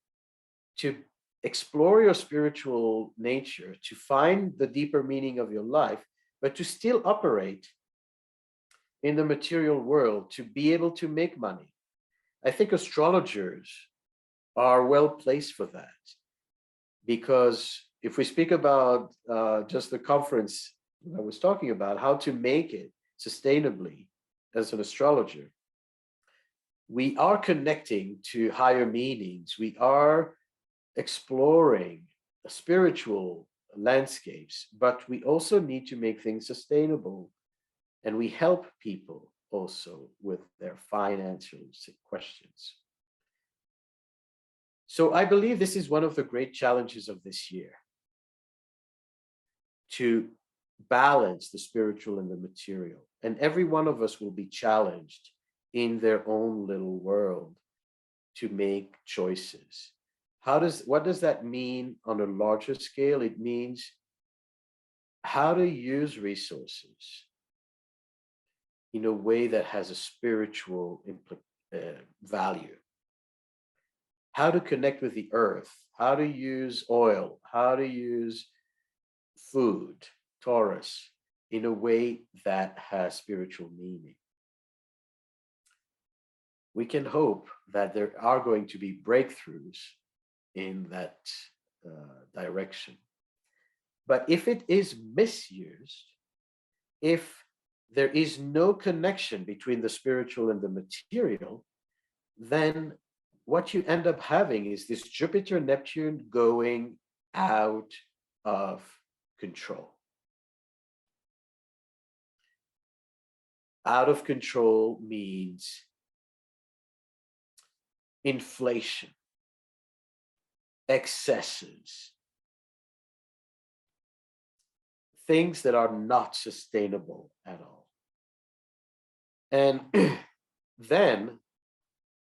to explore your spiritual nature, to find the deeper meaning of your life, but to still operate in the material world, to be able to make money? I think astrologers are well placed for that, because if we speak about just the conference I was talking about, how to make it sustainably as an astrologer, we are connecting to higher meanings. We are exploring spiritual landscapes, but we also need to make things sustainable. And we help people also with their financial questions. So I believe this is one of the great challenges of this year, to balance the spiritual and the material. And every one of us will be challenged in their own little world to make choices. What does that mean on a larger scale? It means how to use resources in a way that has a spiritual value. How to connect with the earth, how to use oil, how to use food, Taurus, in a way that has spiritual meaning. We can hope that there are going to be breakthroughs in that direction. But if it is misused, if there is no connection between the spiritual and the material, then what you end up having is this Jupiter Neptune going out of control. Out of control means inflation, excesses, things that are not sustainable at all. And then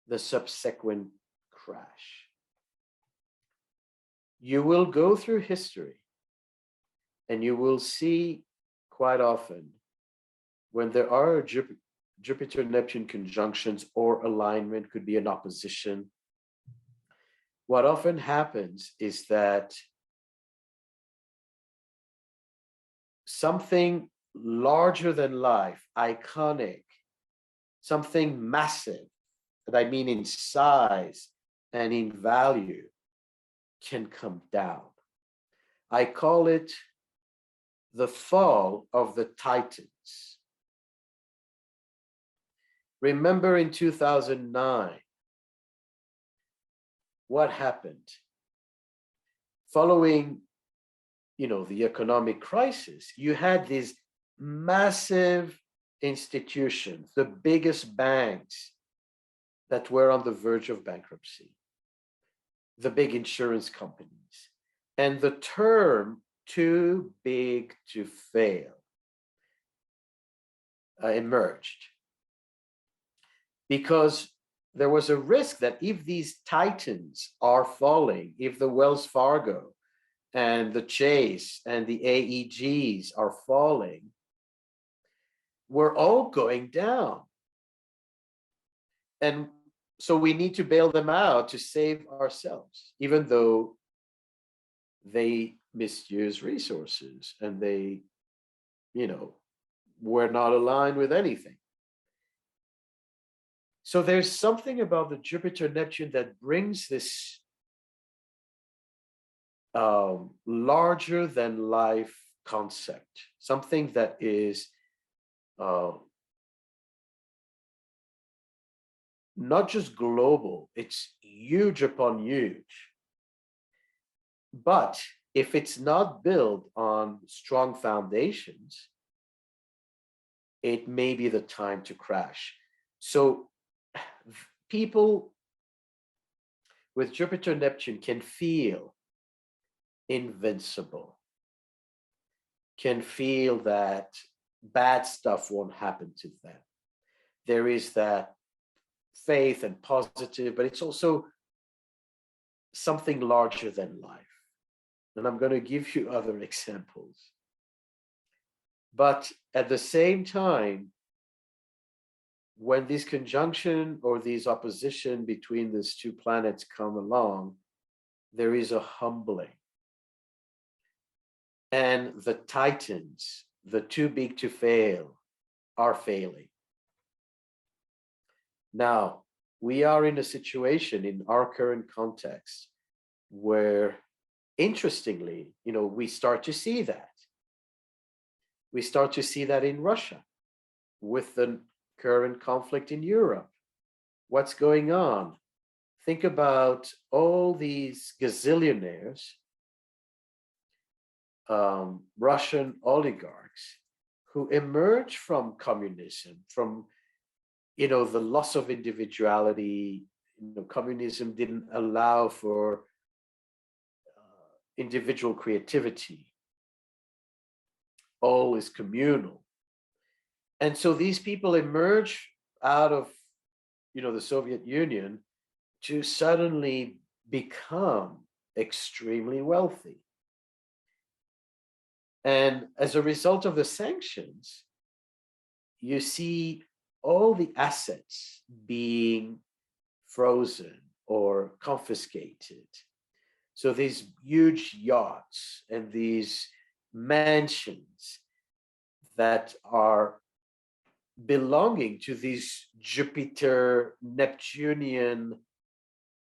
the subsequent crash. You will go through history and you will see quite often when there are Jupiter Neptune conjunctions or alignment, could be an opposition. What often happens is that something larger than life, iconic, something massive, that I mean in size and in value, can come down. I call it the fall of the Titans. Remember in 2009, what happened? Following, the economic crisis, you had these massive institutions, the biggest banks that were on the verge of bankruptcy, the big insurance companies, and the term too big to fail emerged. Because there was a risk that if these titans are falling, if the Wells Fargo and the Chase and the AEGs are falling, we're all going down. And so we need to bail them out to save ourselves, even though they misuse resources and they, were not aligned with anything. So there's something about the Jupiter Neptune that brings this larger than life concept, something that is not just global, it's huge upon huge. But if it's not built on strong foundations, it may be the time to crash. So people with Jupiter Neptune can feel invincible, can feel that bad stuff won't happen to them. There is that faith and positive, but it's also something larger than life. And I'm going to give you other examples. But at the same time, when this conjunction or this opposition between these two planets come along, there is a humbling. And the titans, the too big to fail, are failing. Now, we are in a situation in our current context where, interestingly, we start to see that. We start to see that in Russia with the current conflict in Europe. What's going on? Think about all these gazillionaires, Russian oligarchs who emerge from communism, from the loss of individuality. Communism didn't allow for individual creativity. All is communal. And so these people emerge out of the Soviet Union to suddenly become extremely wealthy. And as a result of the sanctions, you see all the assets being frozen or confiscated. So these huge yachts and these mansions that are belonging to these Jupiter, Neptunian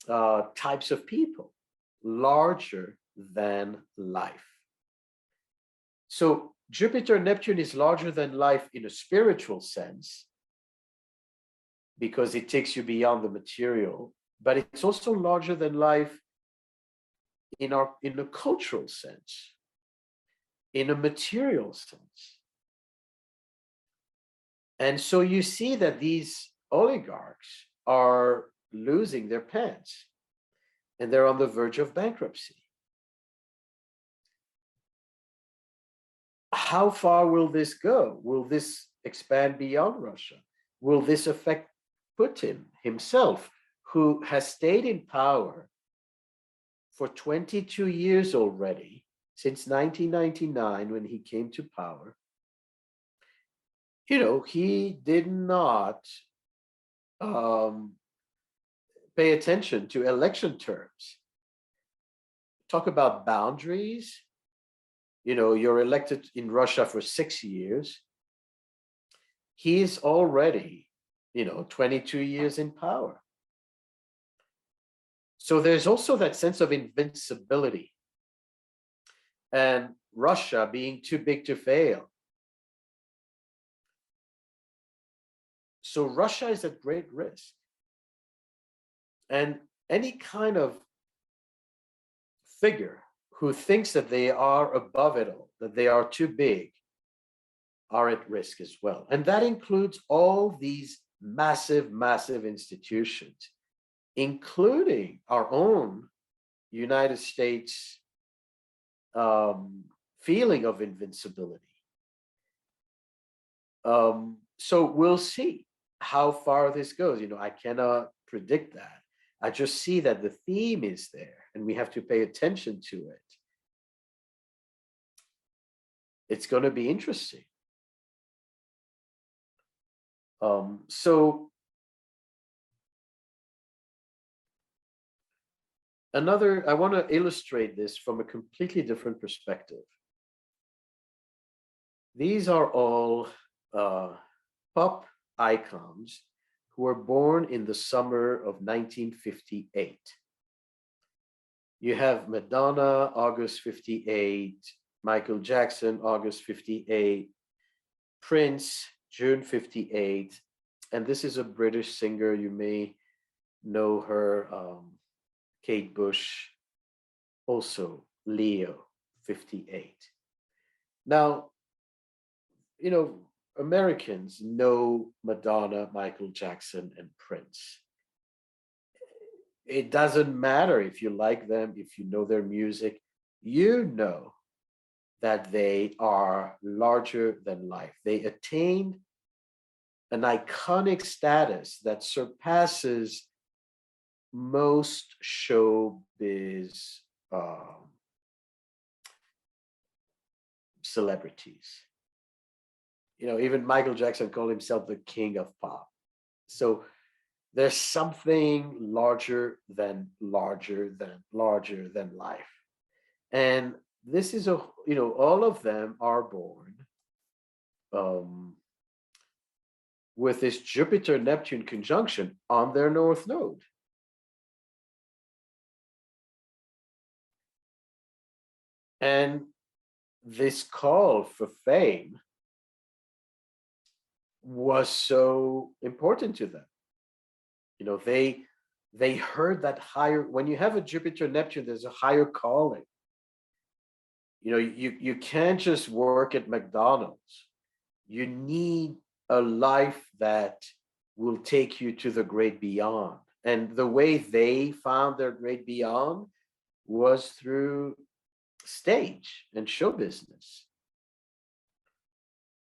types of people, larger than life. So Jupiter, Neptune is larger than life in a spiritual sense, because it takes you beyond the material, but it's also larger than life in a cultural sense, in a material sense. And so you see that these oligarchs are losing their pants and they're on the verge of bankruptcy. How far will this go? Will this expand beyond Russia? Will this affect Putin himself, who has stayed in power for 22 years already, since 1999 when he came to power? He did not pay attention to election terms. Talk about boundaries. You're elected in Russia for 6 years. He's already, 22 years in power. So there's also that sense of invincibility and Russia being too big to fail. So Russia is at great risk. And any kind of figure who thinks that they are above it all, that they are too big, are at risk as well. And that includes all these massive, massive institutions, including our own United States feeling of invincibility. So we'll see how far this goes. I cannot predict that. I just see that the theme is there and we have to pay attention to it. It's going to be interesting. So I want to illustrate this from a completely different perspective. These are all pop icons who were born in the summer of 1958. You have Madonna, August 58, Michael Jackson, August 58, Prince, June 58, and this is a British singer. You may know her, Kate Bush, also Leo, 58. Now, Americans know Madonna, Michael Jackson, and Prince. It doesn't matter if you like them, if you know their music, that they are larger than life. They attained an iconic status that surpasses most showbiz celebrities. Even Michael Jackson called himself the king of pop. So there's something larger than life. And this is all of them are born with this Jupiter Neptune conjunction on their north node. And this call for fame was so important to them. They heard that higher, when you have a Jupiter Neptune, there's a higher calling. You can't just work at McDonald's. You need a life that will take you to the great beyond. And the way they found their great beyond was through stage and show business.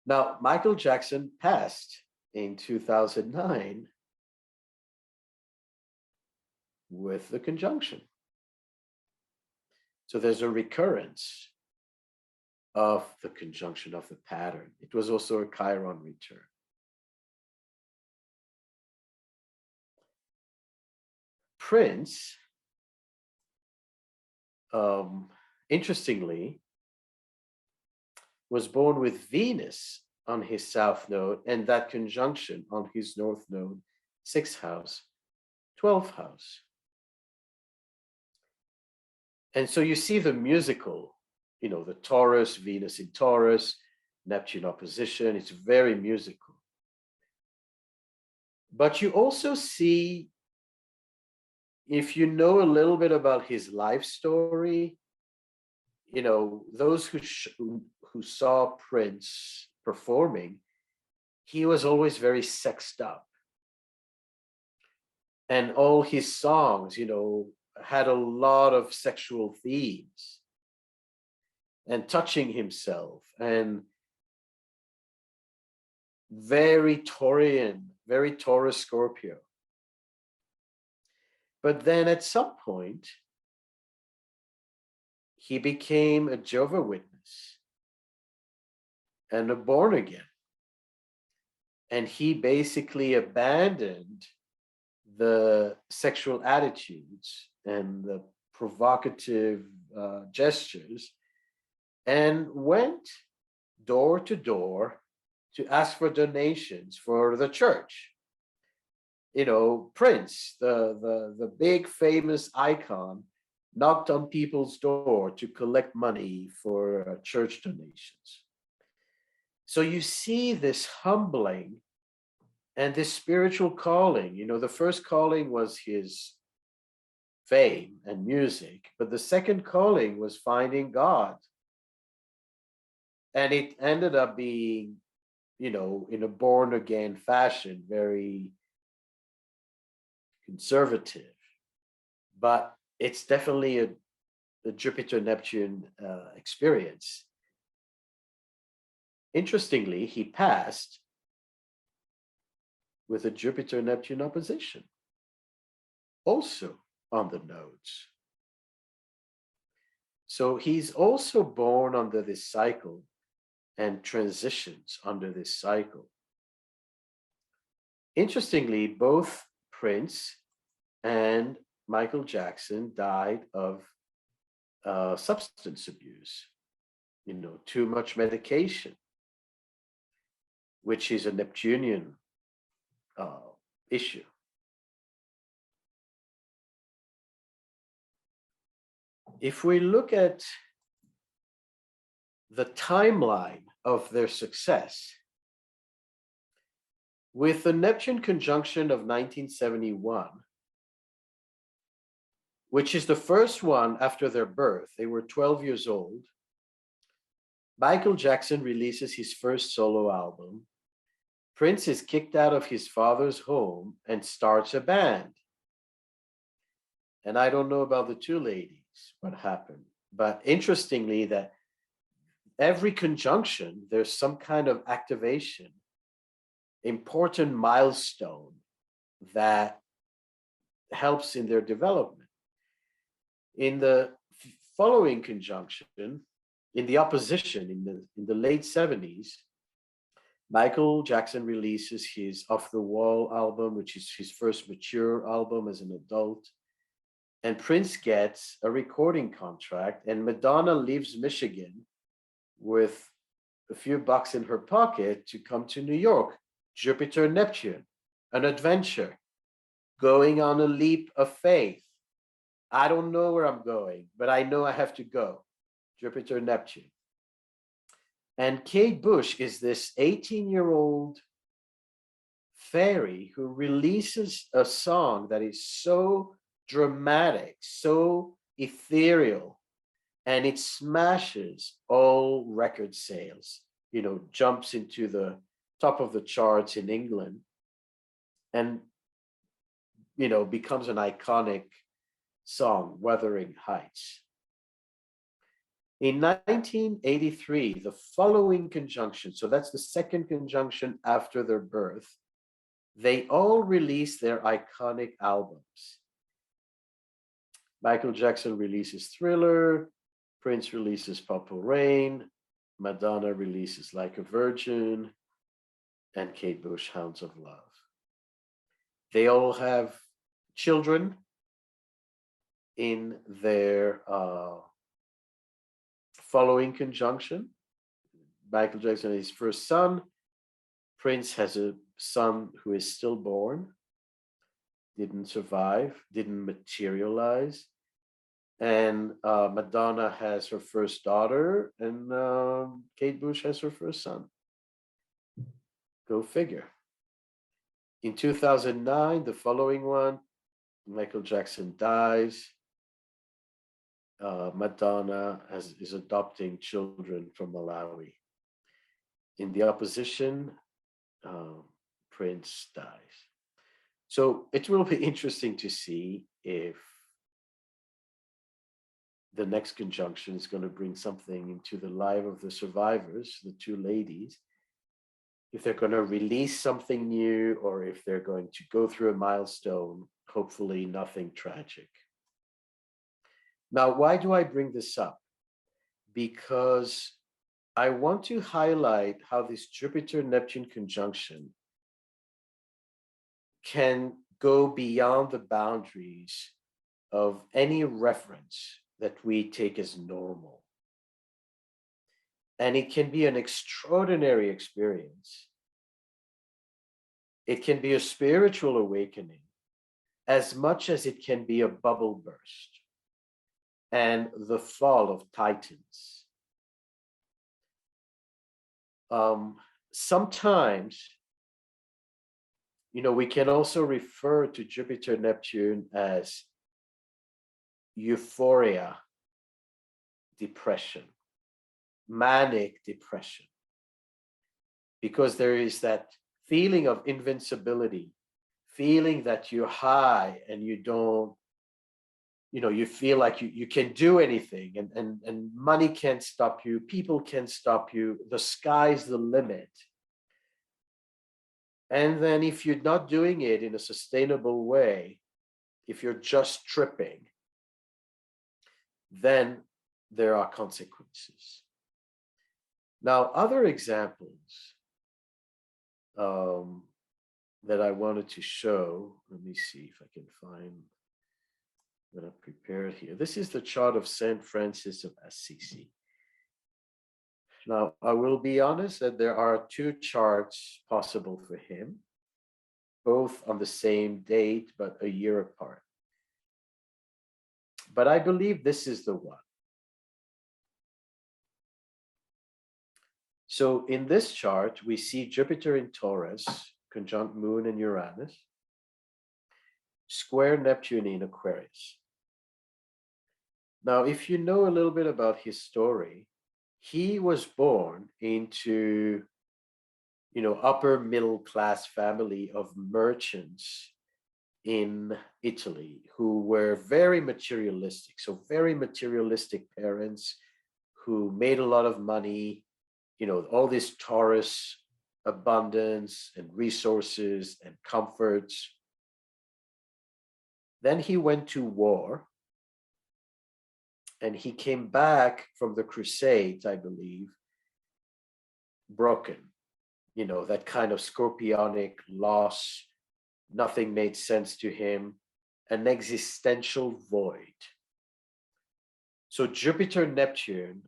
Now, Michael Jackson passed in 2009 with the conjunction. So there's a recurrence of the conjunction of the pattern. It was also a Chiron return. Prince, interestingly, was born with Venus on his south node and that conjunction on his north node, 6th house, 12th house. And so you see the musical, the Taurus, Venus in Taurus, Neptune opposition, it's very musical. But you also see, if you know a little bit about his life story, those who saw Prince performing, he was always very sexed up. And all his songs, had a lot of sexual themes and touching himself, and very Taurian, very Taurus Scorpio. But then at some point, he became a Jehovah's Witness and a born again. And he basically abandoned the sexual attitudes and the provocative gestures and went door to door to ask for donations for the church. Prince, the big famous icon, knocked on people's door to collect money for church donations. So you see this humbling and this spiritual calling. The first calling was his fame and music, but the second calling was finding God. And it ended up being, in a born again fashion, very conservative, but it's definitely a Jupiter Neptune experience. Interestingly, he passed with a Jupiter Neptune opposition, also on the nodes. So he's also born under this cycle and transitions under this cycle. Interestingly, both Prince and Michael Jackson died of substance abuse, too much medication, which is a Neptunian issue. If we look at the timeline of their success, with the Neptune conjunction of 1971, which is the first one after their birth, they were 12 years old, Michael Jackson releases his first solo album. Prince is kicked out of his father's home and starts a band. And I don't know about the two ladies, what happened. But interestingly, that every conjunction, there's some kind of activation important milestone that helps in their development. In the following conjunction, in the opposition, in the late 70s, Michael Jackson releases his Off the Wall album, which is his first mature album as an adult. And Prince gets a recording contract, and Madonna leaves Michigan with a few bucks in her pocket to come to New York. Jupiter, Neptune, an adventure, going on a leap of faith. I don't know where I'm going, but I know I have to go. Jupiter, Neptune. And Kate Bush is this 18-year-old fairy who releases a song that is so dramatic, so ethereal, and it smashes all record sales, jumps into the top of the charts in England and, becomes an iconic song, Wuthering Heights. In 1983, the following conjunction, so that's the second conjunction after their birth, they all released their iconic albums. Michael Jackson releases Thriller, Prince releases Purple Rain, Madonna releases Like a Virgin, and Kate Bush, Hounds of Love. They all have children in their following conjunction. Michael Jackson has his first son. Prince has a son who is stillborn, didn't survive, didn't materialize. And Madonna has her first daughter, and Kate Bush has her first son. Go figure. In 2009, the following one, Michael Jackson dies. Madonna is adopting children from Malawi. In the opposition, Prince dies. So it will be interesting to see if the next conjunction is going to bring something into the life of the survivors, the two ladies, if they're going to release something new or if they're going to go through a milestone, hopefully nothing tragic. Now, why do I bring this up? Because I want to highlight how this Jupiter-Neptune conjunction can go beyond the boundaries of any reference that we take as normal. And it can be an extraordinary experience. It can be a spiritual awakening as much as it can be a bubble burst and the fall of titans. Sometimes, we can also refer to Jupiter Neptune as euphoria, depression, manic depression, because there is that feeling of invincibility, feeling that you're high and you don't, you feel like you can do anything, and money can't stop you, people can't stop you, the sky's the limit. And then if you're not doing it in a sustainable way, if you're just tripping, then there are consequences. Now, other examples that I wanted to show, let me see if I can find what I've prepared here. This is the chart of Saint Francis of Assisi. Now, I will be honest that there are two charts possible for him, both on the same date, but a year apart. But I believe this is the one. So in this chart, we see Jupiter in Taurus, conjunct Moon and Uranus, square Neptune in Aquarius. Now, if you know a little bit about his story, he was born into, upper middle class family of merchants in Italy who were very materialistic. So very materialistic parents who made a lot of money, all this Taurus abundance and resources and comforts. Then he went to war, and he came back from the Crusades, I believe, broken. You know, that kind of scorpionic loss, nothing made sense to him, an existential void. So Jupiter Neptune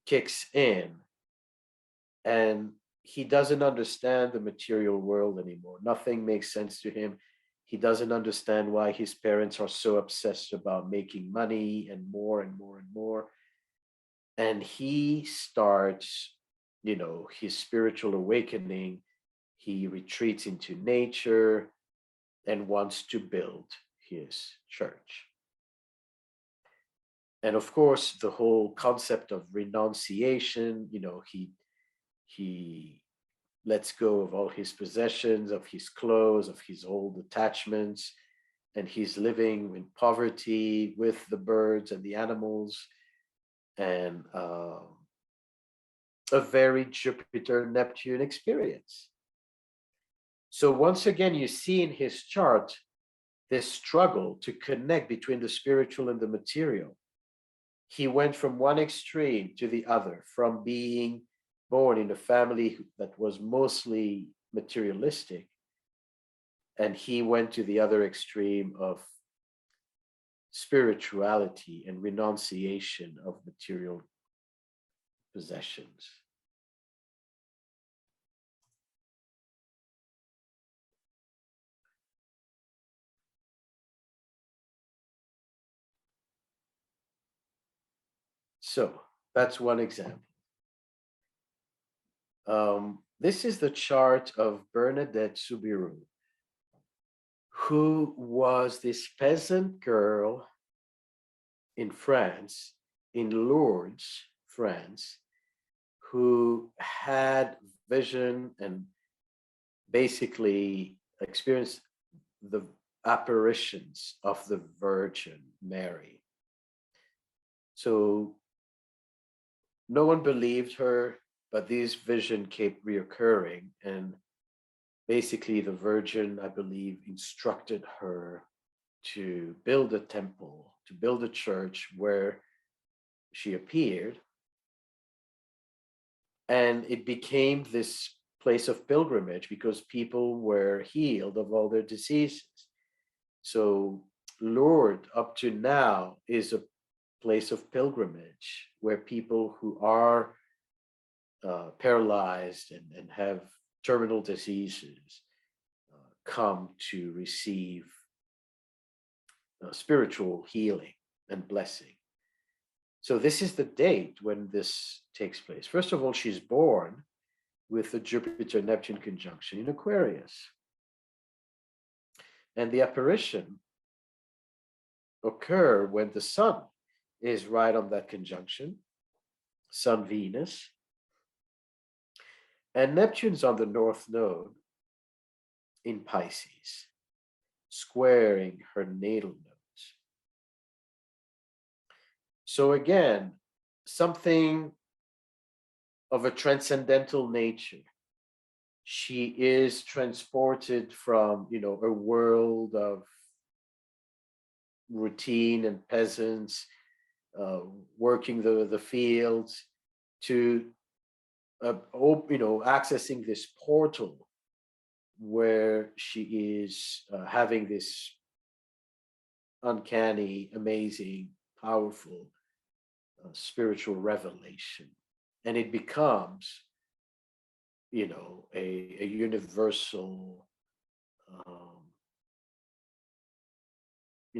kicks in, and he doesn't understand the material world anymore. Nothing makes sense to him. He doesn't understand why his parents are so obsessed about making money and more and more and more. And he starts, you know, his spiritual awakening. He retreats into nature and wants to build his church. And of course, the whole concept of renunciation, you know, he lets go of all his possessions, of his clothes, of his old attachments, and he's living in poverty with the birds and the animals, and a very Jupiter Neptune experience. So once again, you see in his chart this struggle to connect between the spiritual and the material. He went from one extreme to the other, from being born in a family that was mostly materialistic, and he went to the other extreme of spirituality and renunciation of material possessions. So that's one example. This is the chart of Bernadette Soubirous, who was this peasant girl in France, in Lourdes, France, who had vision and basically experienced the apparitions of the Virgin Mary. So no one believed her, but this vision kept reoccurring, and basically the Virgin, I believe, instructed her to build a temple, to build a church where she appeared, and it became this place of pilgrimage because people were healed of all their diseases. So Lourdes, up to now, is a place of pilgrimage where people who are paralyzed and have terminal diseases come to receive spiritual healing and blessing. So this is the date when this takes place. First of all, she's born with the Jupiter-Neptune conjunction in Aquarius. And the apparition occur when the sun is right on that conjunction, Sun Venus, and Neptune's on the North Node in Pisces, squaring her natal nodes. So again, something of a transcendental nature. She is transported from, you know, a world of routine and peasants working the fields to accessing this portal where she is having this uncanny, amazing, powerful spiritual revelation, and it becomes, you know, a universal,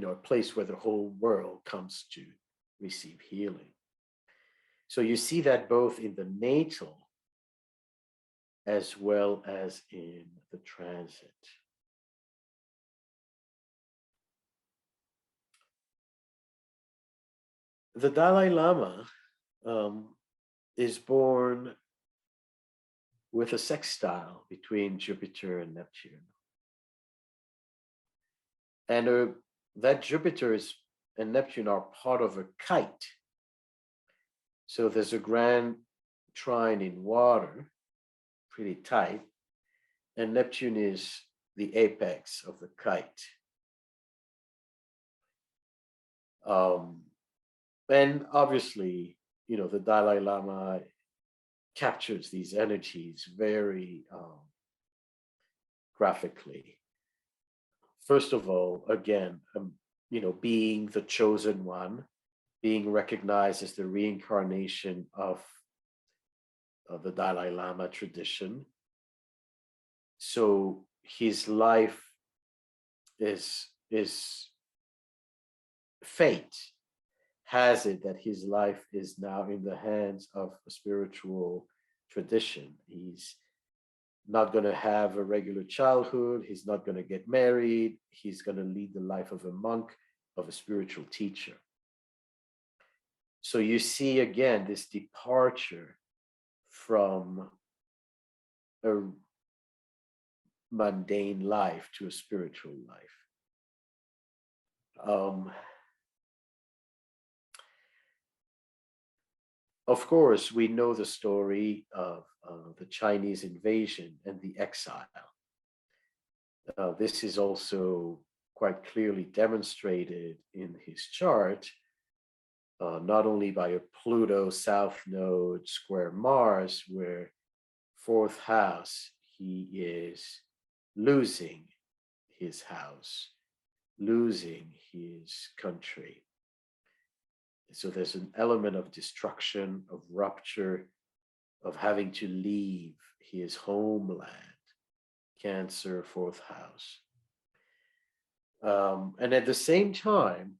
a place where the whole world comes to receive healing. So you see that both in the natal as well as in the transit. The Dalai Lama is born with a sextile between Jupiter and Neptune. And that Jupiter and Neptune are part of a kite. So there's a grand trine in water pretty tight, and Neptune is the apex of the kite. And obviously, the Dalai Lama captures these energies very graphically. First of all, again, being the chosen one, being recognized as the reincarnation of the Dalai Lama tradition. So his life is fate has it that his life is now in the hands of a spiritual tradition. He's not going to have a regular childhood. He's not going to get married. He's going to lead the life of a monk, of a spiritual teacher. So you see again this departure from a mundane life to a spiritual life. Of course, we know the story of the Chinese invasion and the exile. This is also quite clearly demonstrated in his chart, not only by a Pluto South Node square Mars, where fourth house, he is losing his house, losing his country. So there's an element of destruction, of rupture, of having to leave his homeland, Cancer, fourth house. And at the same time,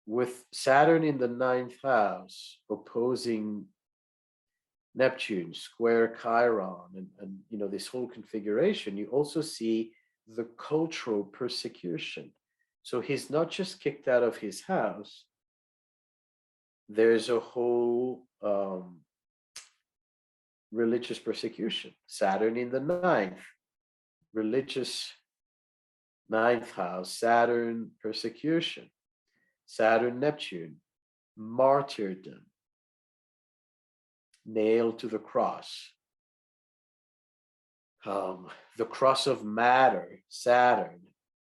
with Saturn in the ninth house opposing Neptune, square Chiron, and this whole configuration, you also see the cultural persecution. So he's not just kicked out of his house. There's a whole religious persecution. Saturn in the ninth, religious ninth house, Saturn persecution. Saturn, Neptune, martyrdom, nailed to the cross. The cross of matter, Saturn,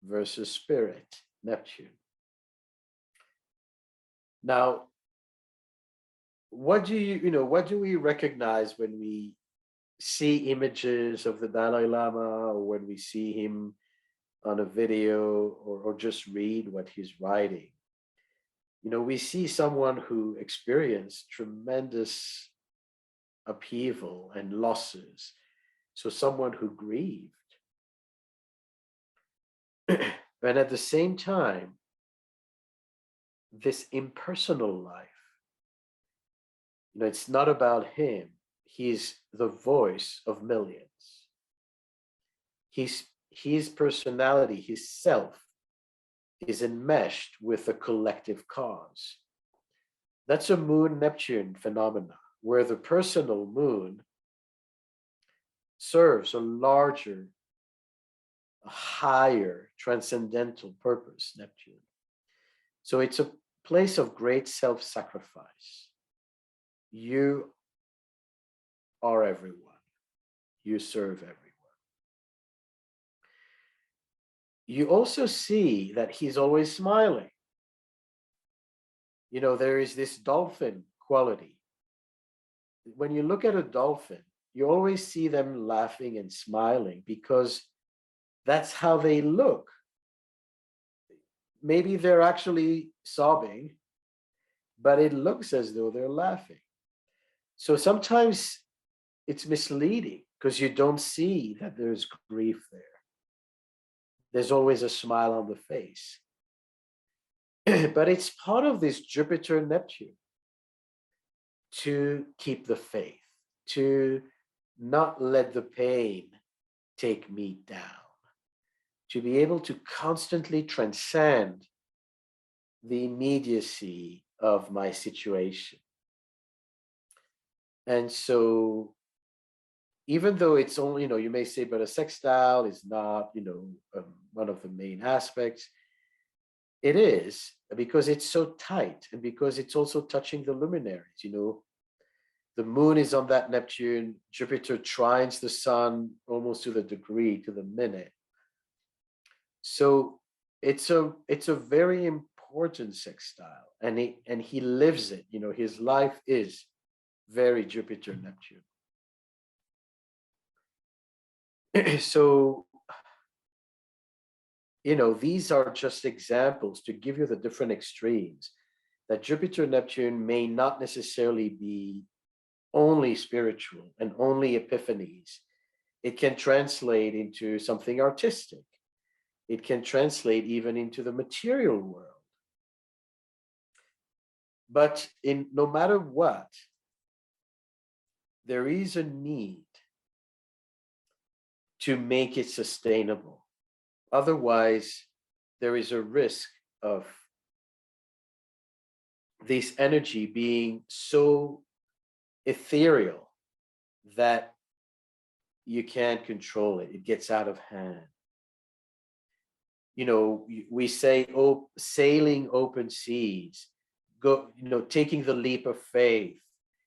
versus spirit, Neptune. Now, what do we recognize when we see images of the Dalai Lama, or when we see him on a video, or just read what he's writing? We see someone who experienced tremendous upheaval and losses. So someone who grieved. But at the same time, this impersonal life, it's not about him. He's the voice of millions. His personality, his self, is enmeshed with a collective cause. That's a moon Neptune phenomena, where the personal moon serves a larger, a higher transcendental purpose, Neptune. So it's a place of great self-sacrifice. You are everyone. You serve everyone. You also see that he's always smiling. There is this dolphin quality. When you look at a dolphin, you always see them laughing and smiling because that's how they look. Maybe they're actually sobbing, but it looks as though they're laughing. So sometimes it's misleading because you don't see that there's grief there. There's always a smile on the face. But it's part of this Jupiter Neptune to keep the faith, to not let the pain take me down, to be able to constantly transcend the immediacy of my situation. And so, even though it's only, you may say, but a sextile is not, one of the main aspects. It is, because it's so tight, and because it's also touching the luminaries. The moon is on that Neptune. Jupiter trines the sun almost to the degree, to the minute. So it's a very important sextile, and he lives it. You know, his life is very Jupiter Neptune. So, you know, these are just examples to give you the different extremes, that Jupiter Neptune may not necessarily be only spiritual and only epiphanies. It can translate into something artistic. It can translate even into the material world. But in no matter what, there is a need to make it sustainable. Otherwise, there is a risk of this energy being so ethereal that you can't control it. It gets out of hand. You know, we say, oh, sailing open seas, go, you know, taking the leap of faith,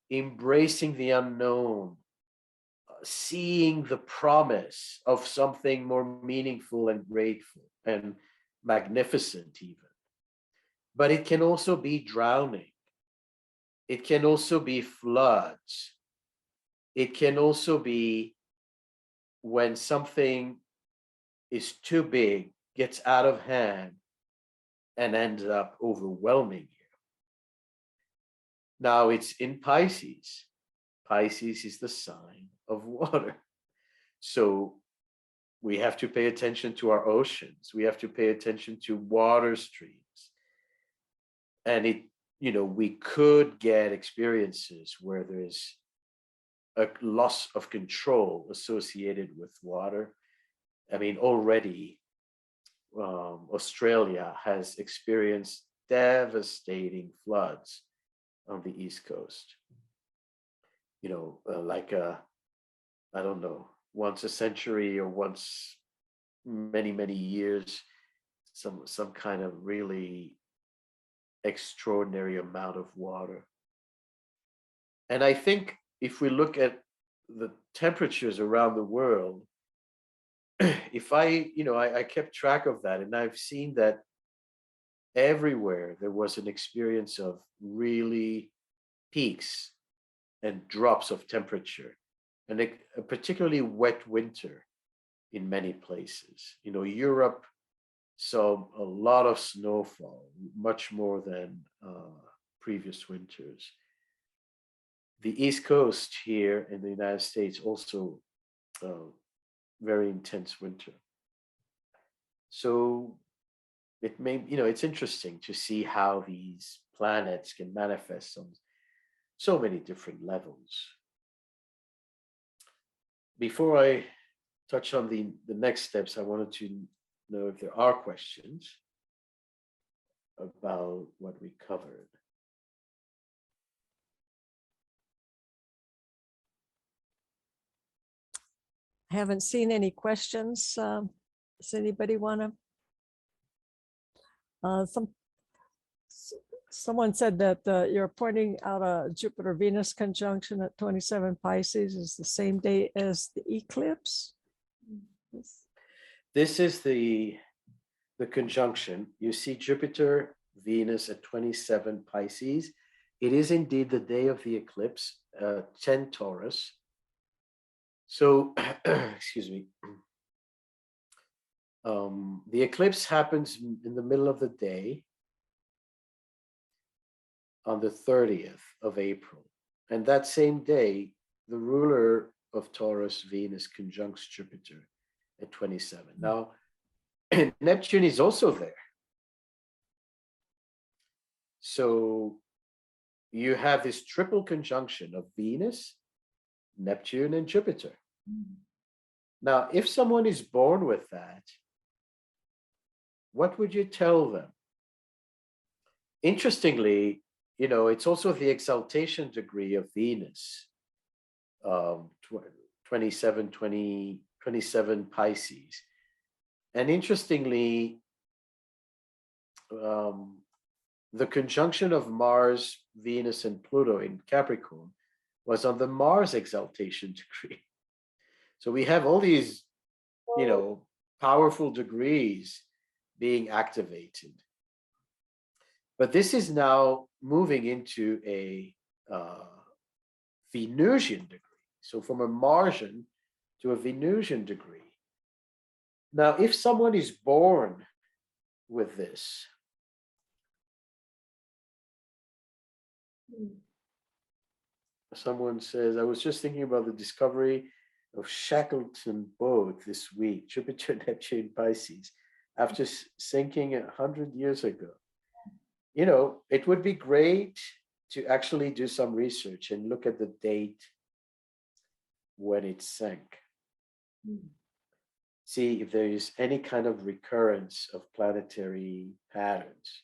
embracing the unknown, seeing the promise of something more meaningful and grateful and magnificent even. But it can also be drowning. It can also be floods. It can also be when something is too big, gets out of hand, and ends up overwhelming you. Now it's in Pisces. Pisces is the sign of water. So we have to pay attention to our oceans. We have to pay attention to water streams. And it, you know, we could get experiences where there's a loss of control associated with water. I mean, already Australia has experienced devastating floods on the East Coast. You know, I don't know, once a century or once many years, some kind of really extraordinary amount of water. And I think if we look at the temperatures around the world, if I kept track of that, and I've seen that everywhere there was an experience of really peaks and drops of temperature, and a particularly wet winter in many places. You know, Europe saw a lot of snowfall, much more than previous winters. The East Coast here in the United States also very intense winter. So it may, you know, it's interesting to see how these planets can manifest on so many different levels. Before I touch on the next steps, I wanted to know if there are questions about what we covered. I haven't seen any questions. Does anybody want to? Someone said that you're pointing out a Jupiter-Venus conjunction at 27 Pisces is the same day as the eclipse. This is the conjunction. You see Jupiter, Venus at 27 Pisces. It is indeed the day of the eclipse, 10 Taurus. So, excuse me. The eclipse happens in the middle of the day on the 30th of April. And that same day, the ruler of Taurus, Venus, conjuncts Jupiter at 27. Now, Neptune is also there. So you have this triple conjunction of Venus, Neptune, and Jupiter. Now, if someone is born with that, what would you tell them? Interestingly, you know, it's also the exaltation degree of Venus, 27 Pisces. And interestingly, the conjunction of Mars, Venus, and Pluto in Capricorn was on the Mars exaltation degree. So we have all these, powerful degrees being activated. But this is now moving into a Venusian degree. So from a Martian to a Venusian degree. Now, if someone is born with this, someone says, I was just thinking about the discovery of Shackleton boat this week, Jupiter, Neptune, Pisces, after sinking 100 years ago. It would be great to actually do some research and look at the date when it sank. See if there is any kind of recurrence of planetary patterns.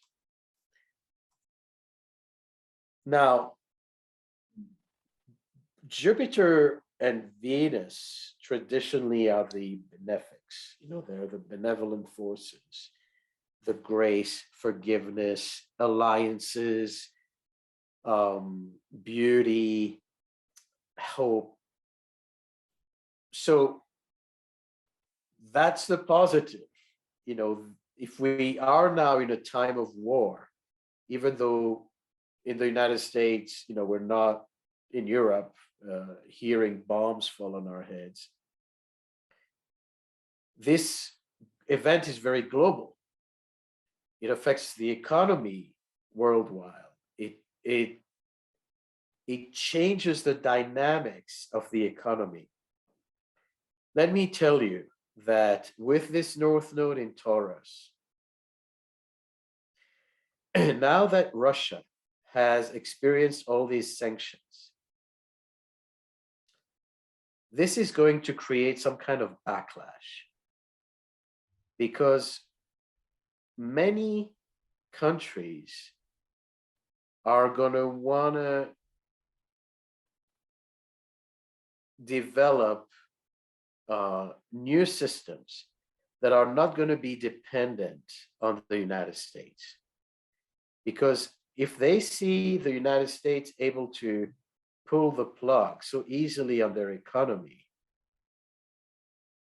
Now, Jupiter and Venus traditionally are the benefics. They're the benevolent forces, the grace, forgiveness, alliances, beauty, hope. So that's the positive. If we are now in a time of war, even though in the United States, we're not in Europe hearing bombs fall on our heads, this event is very global. It affects the economy worldwide. It changes the dynamics of the economy. Let me tell you that with this North Node in Taurus, now that Russia has experienced all these sanctions, this is going to create some kind of backlash, because many countries are going to want to develop new systems that are not going to be dependent on the United States. Because if they see the United States able to pull the plug so easily on their economy,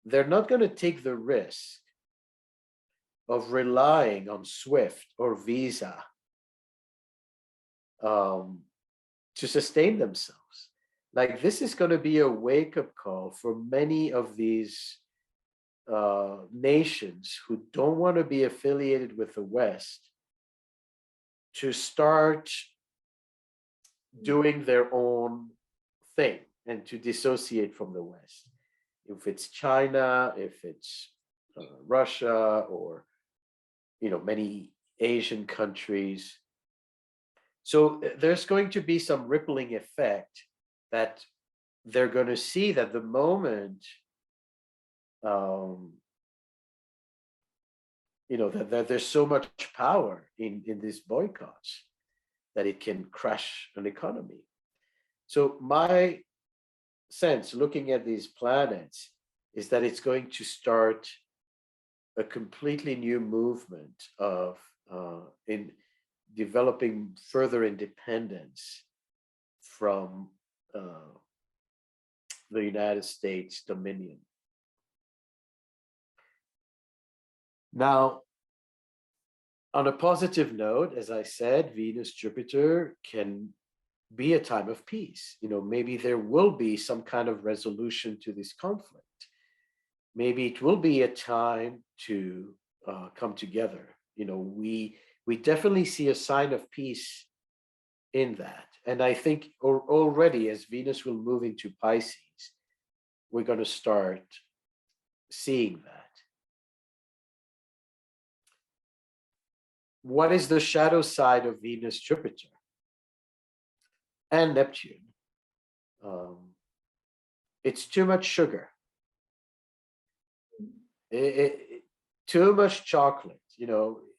they're not going to take the risk of relying on SWIFT or Visa to sustain themselves. Like, this is going to be a wake-up call for many of these nations who don't want to be affiliated with the West to start doing their own thing and to dissociate from the West. If it's China, if it's Russia, or many Asian countries. So there's going to be some rippling effect that they're going to see that the moment that there's so much power in these boycotts that it can crash an economy. So my sense, looking at these planets, is that it's going to start a completely new movement of in developing further independence from the United States dominion. Now, on a positive note, as I said, Venus, Jupiter can be a time of peace. Maybe there will be some kind of resolution to this conflict. Maybe it will be a time to come together. We definitely see a sign of peace in that. And I think already, as Venus will move into Pisces, we're going to start seeing that. What is the shadow side of Venus, Jupiter, and Neptune? It's too much sugar. Too much chocolate.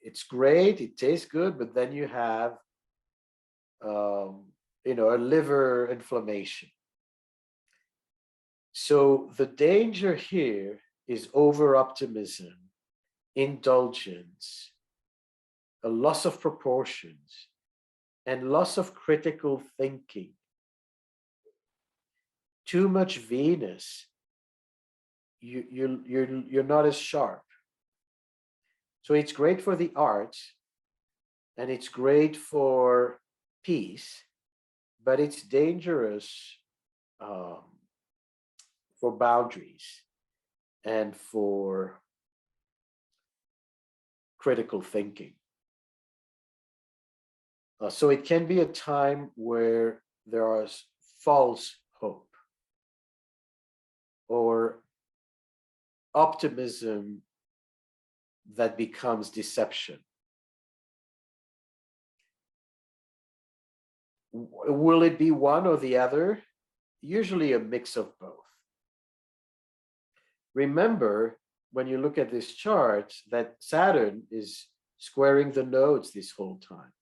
It's great, it tastes good, but then you have a liver inflammation. So the danger here is over optimism, indulgence, a loss of proportions, and loss of critical thinking. Too much Venus, you're not as sharp. So it's great for the arts and it's great for peace, but it's dangerous um, for boundaries and for critical thinking. So it can be a time where there is false hope or optimism that becomes deception. Will it be one or the other? Usually a mix of both. Remember, when you look at this chart, that Saturn is squaring the nodes this whole time.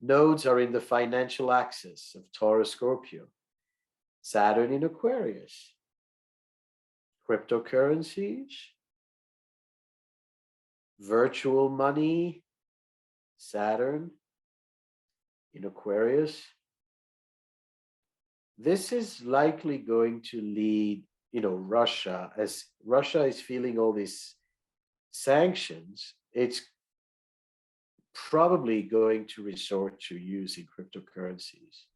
Nodes are in the financial axis of Taurus Scorpio. Saturn in Aquarius. Cryptocurrencies, virtual money, Saturn in Aquarius. This is likely going to lead, Russia, as Russia is feeling all these sanctions, it's probably going to resort to using cryptocurrencies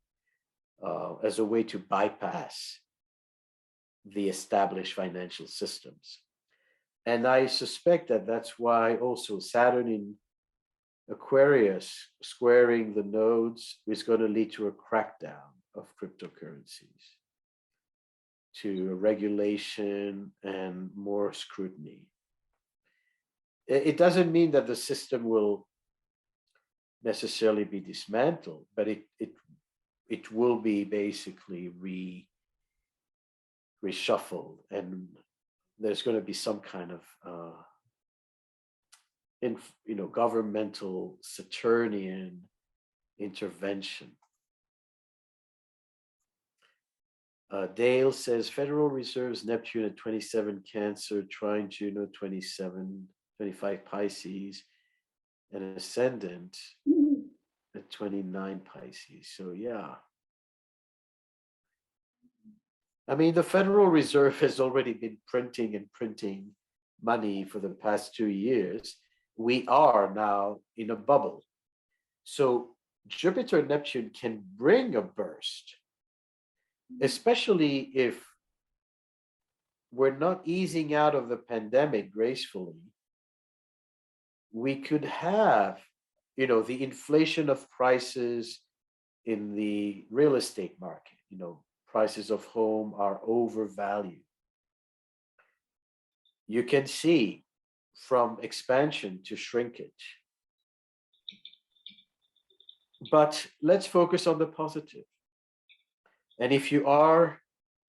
as a way to bypass the established financial systems. And I suspect that that's why also Saturn in Aquarius squaring the nodes is going to lead to a crackdown of cryptocurrencies, to regulation and more scrutiny. It doesn't mean that the system will necessarily be dismantled, but it will be basically reshuffled, and there's going to be some kind of governmental Saturnian intervention. Dale says Federal Reserve's Neptune at 27 Cancer, trine Juno 25 Pisces, and ascendant at 29 Pisces. So yeah. I mean, the Federal Reserve has already been printing money for the past 2 years. We are now in a bubble. So Jupiter and Neptune can bring a burst, especially if we're not easing out of the pandemic gracefully. We could have, the inflation of prices in the real estate market. Prices of home are overvalued. You can see from expansion to shrinkage. But let's focus on the positive. And if you are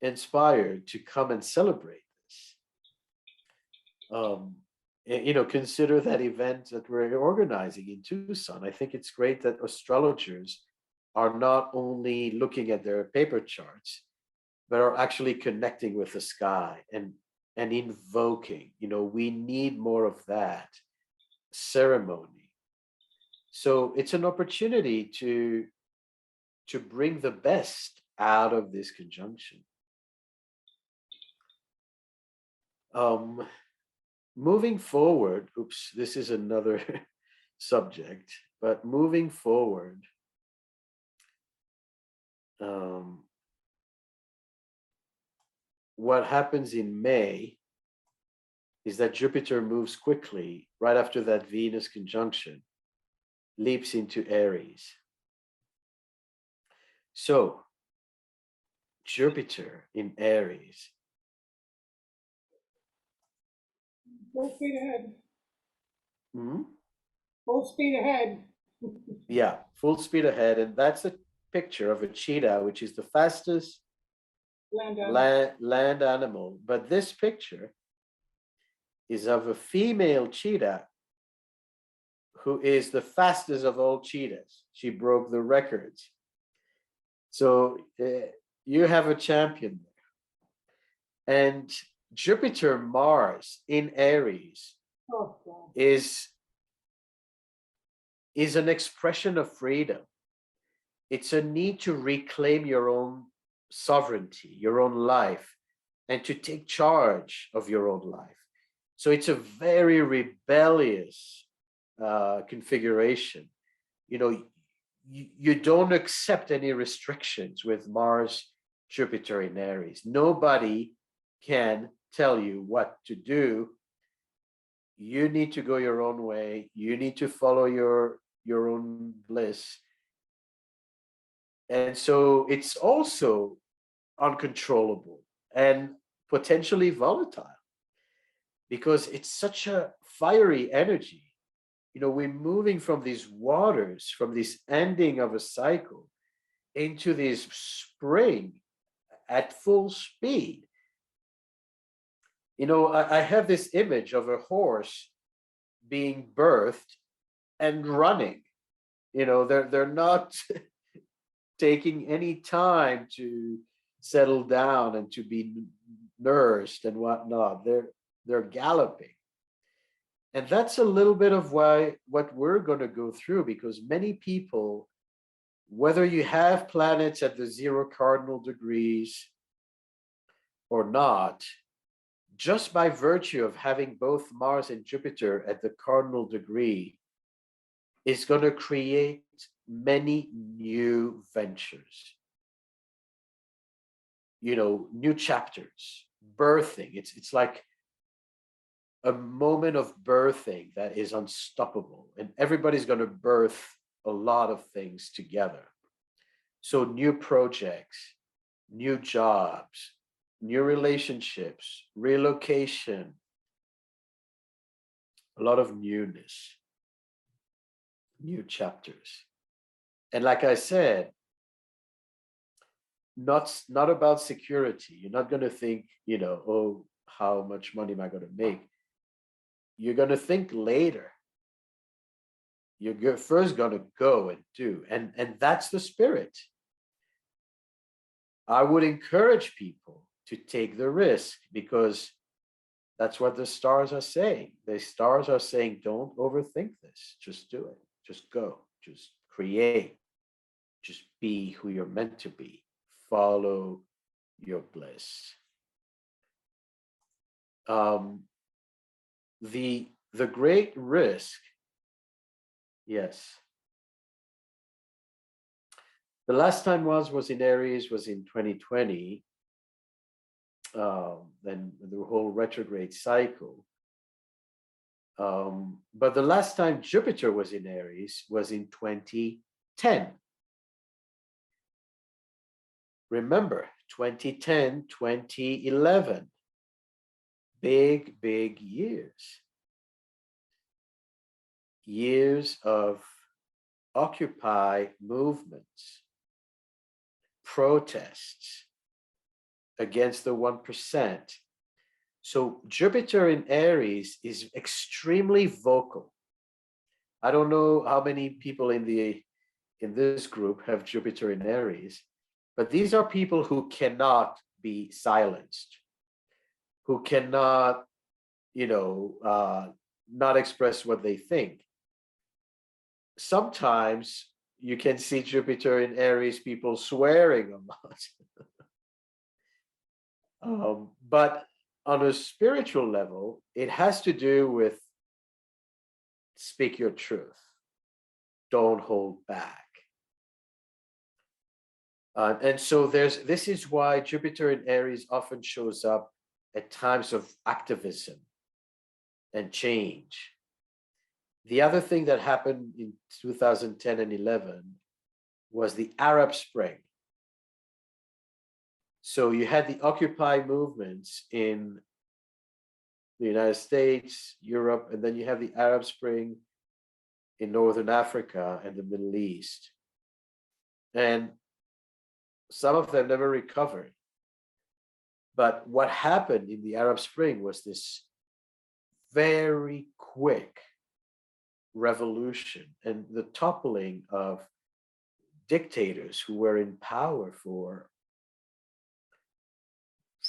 inspired to come and celebrate this, consider that event that we're organizing in Tucson. I think it's great that astrologers are not only looking at their paper charts, but are actually connecting with the sky and invoking. We need more of that ceremony. So it's an opportunity to bring the best out of this conjunction. Moving forward, this is another subject, but moving forward, what happens in May is that Jupiter moves quickly right after that Venus conjunction, leaps into Aries. So Jupiter in Aries. Full speed ahead. Hmm? Full speed ahead. Yeah, full speed ahead. And that's a picture of a cheetah, which is the fastest land animal. But this picture is of a female cheetah who is the fastest of all cheetahs. She broke the records. So you have a champion there. And Jupiter Mars in Aries is an expression of freedom. It's a need to reclaim your own sovereignty, your own life, and to take charge of your own life. So it's a very rebellious configuration. You know, you don't accept any restrictions with Mars, Jupiter in Aries. Nobody can tell you what to do. You need to go your own way. You need to follow your own bliss. And so it's also uncontrollable and potentially volatile because it's such a fiery energy. You know, we're moving from these waters, from this ending of a cycle into this spring at full speed. You know, I have this image of a horse being birthed and running. You know, they're not taking any time to settle down and to be nursed and whatnot. They're galloping. And that's a little bit of what we're going to go through, because many people, whether you have planets at the 0 cardinal degrees or not, just by virtue of having both Mars and Jupiter at the cardinal degree is going to create many new ventures, you know, new chapters, birthing. It's like a moment of birthing that is unstoppable, and everybody's going to birth a lot of things together. So new projects, new jobs, new relationships, relocation, a lot of newness, new chapters. And like I said, not about security. You're not going to think, you know, oh, how much money am I going to make? You're going to think later. You're first going to go and do, and that's the spirit. I would encourage people to take the risk, because that's what the stars are saying. The stars are saying, don't overthink this. Just do it. Just go. Just create. Just be who you're meant to be. Follow your bliss. The great risk, yes. The last time Mars was in Aries was in 2020. Then the whole retrograde cycle. But the last time Jupiter was in Aries was in 2010. Remember, 2010, 2011. Big years. Years of Occupy movements, protests against the 1%. So Jupiter in Aries is extremely vocal. I don't know how many people in this group have Jupiter in Aries, but these are people who cannot be silenced, who cannot, you know, not express what they think. Sometimes you can see Jupiter in Aries people swearing a lot. But on a spiritual level, it has to do with speak your truth. Don't hold back. And so this is why Jupiter in Aries often shows up at times of activism and change. The other thing that happened in 2010 and 11 was the Arab Spring. So you had the Occupy movements in the United States, Europe, and then you have the Arab Spring in Northern Africa and the Middle East. And some of them never recovered. But what happened in the Arab Spring was this very quick revolution and the toppling of dictators who were in power for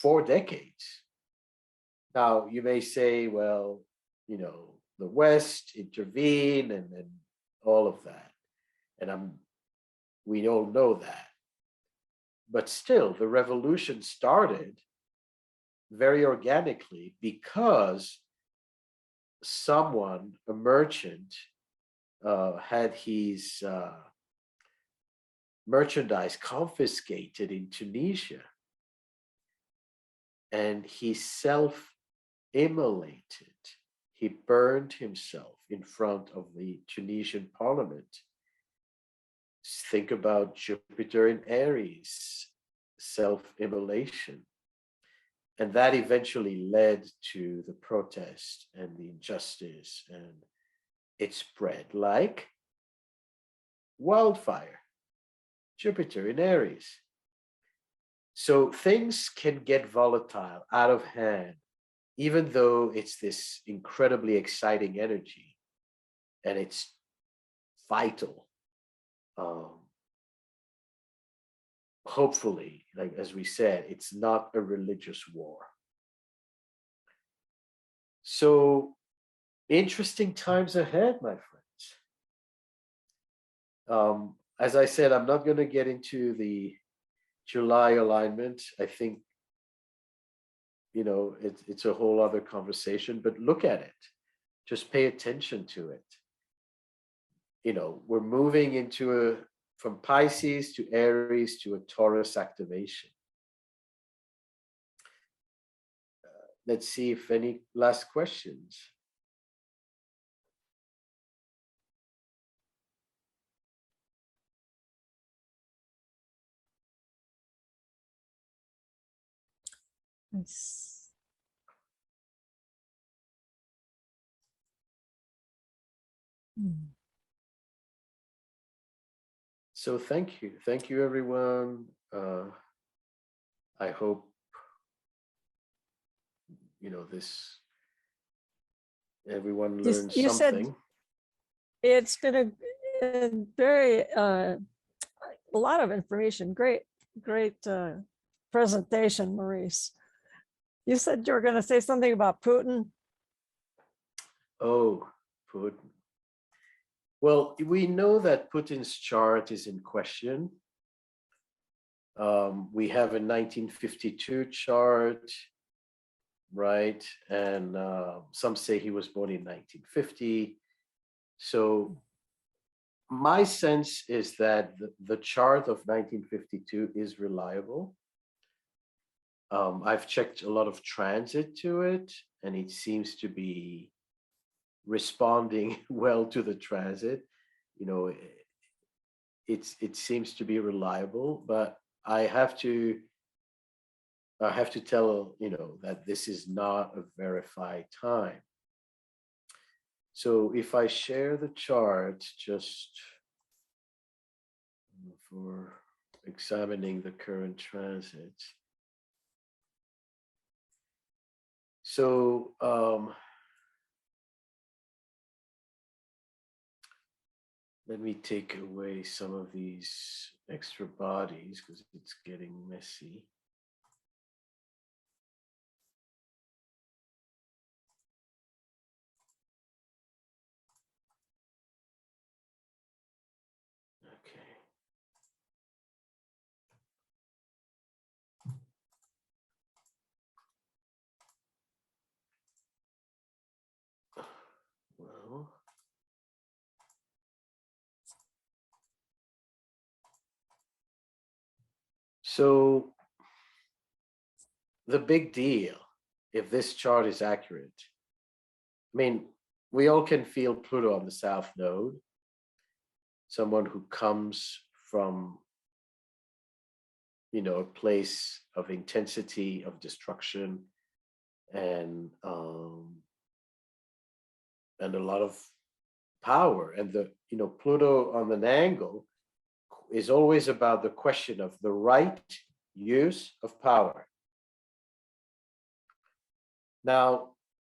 4 decades. Now, you may say, well, you know, the West intervened and all of that. And we all know that. but still, the revolution started very organically because someone, a merchant, had his merchandise confiscated in Tunisia, and he self-immolated. He burned himself in front of the Tunisian parliament. Think about Jupiter in Aries, self-immolation. And that eventually led to the protest and the injustice, and it spread like wildfire. Jupiter in Aries. So things can get volatile, out of hand, even though it's this incredibly exciting energy and it's vital. Hopefully, like as we said, it's not a religious war. So interesting times ahead, my friends. As I said, I'm not going to get into the July alignment. I think, it's a whole other conversation, but look at it. Just pay attention to it. We're moving from Pisces to Aries to a Taurus activation. Let's see if any last questions. Yes. So thank you everyone. I hope everyone learned You said something. it's been a very a lot of information. Great presentation, Maurice. You said you were going to say something about Putin. Oh, Putin. Well, we know that Putin's chart is in question. We have a 1952 chart, right? And some say he was born in 1950. So my sense is that the chart of 1952 is reliable. I've checked a lot of transit to it, and it seems to be responding well to the transit. It seems to be reliable, but I have to tell that this is not a verified time. So if I share the chart just for examining the current transits. So let me take away some of these extra bodies because it's getting messy. Okay. Well, so the big deal, if this chart is accurate, I mean, we all can feel Pluto on the South Node, someone who comes from, a place of intensity, of destruction, and a lot of power. And Pluto on an angle is always about the question of the right use of power. Now,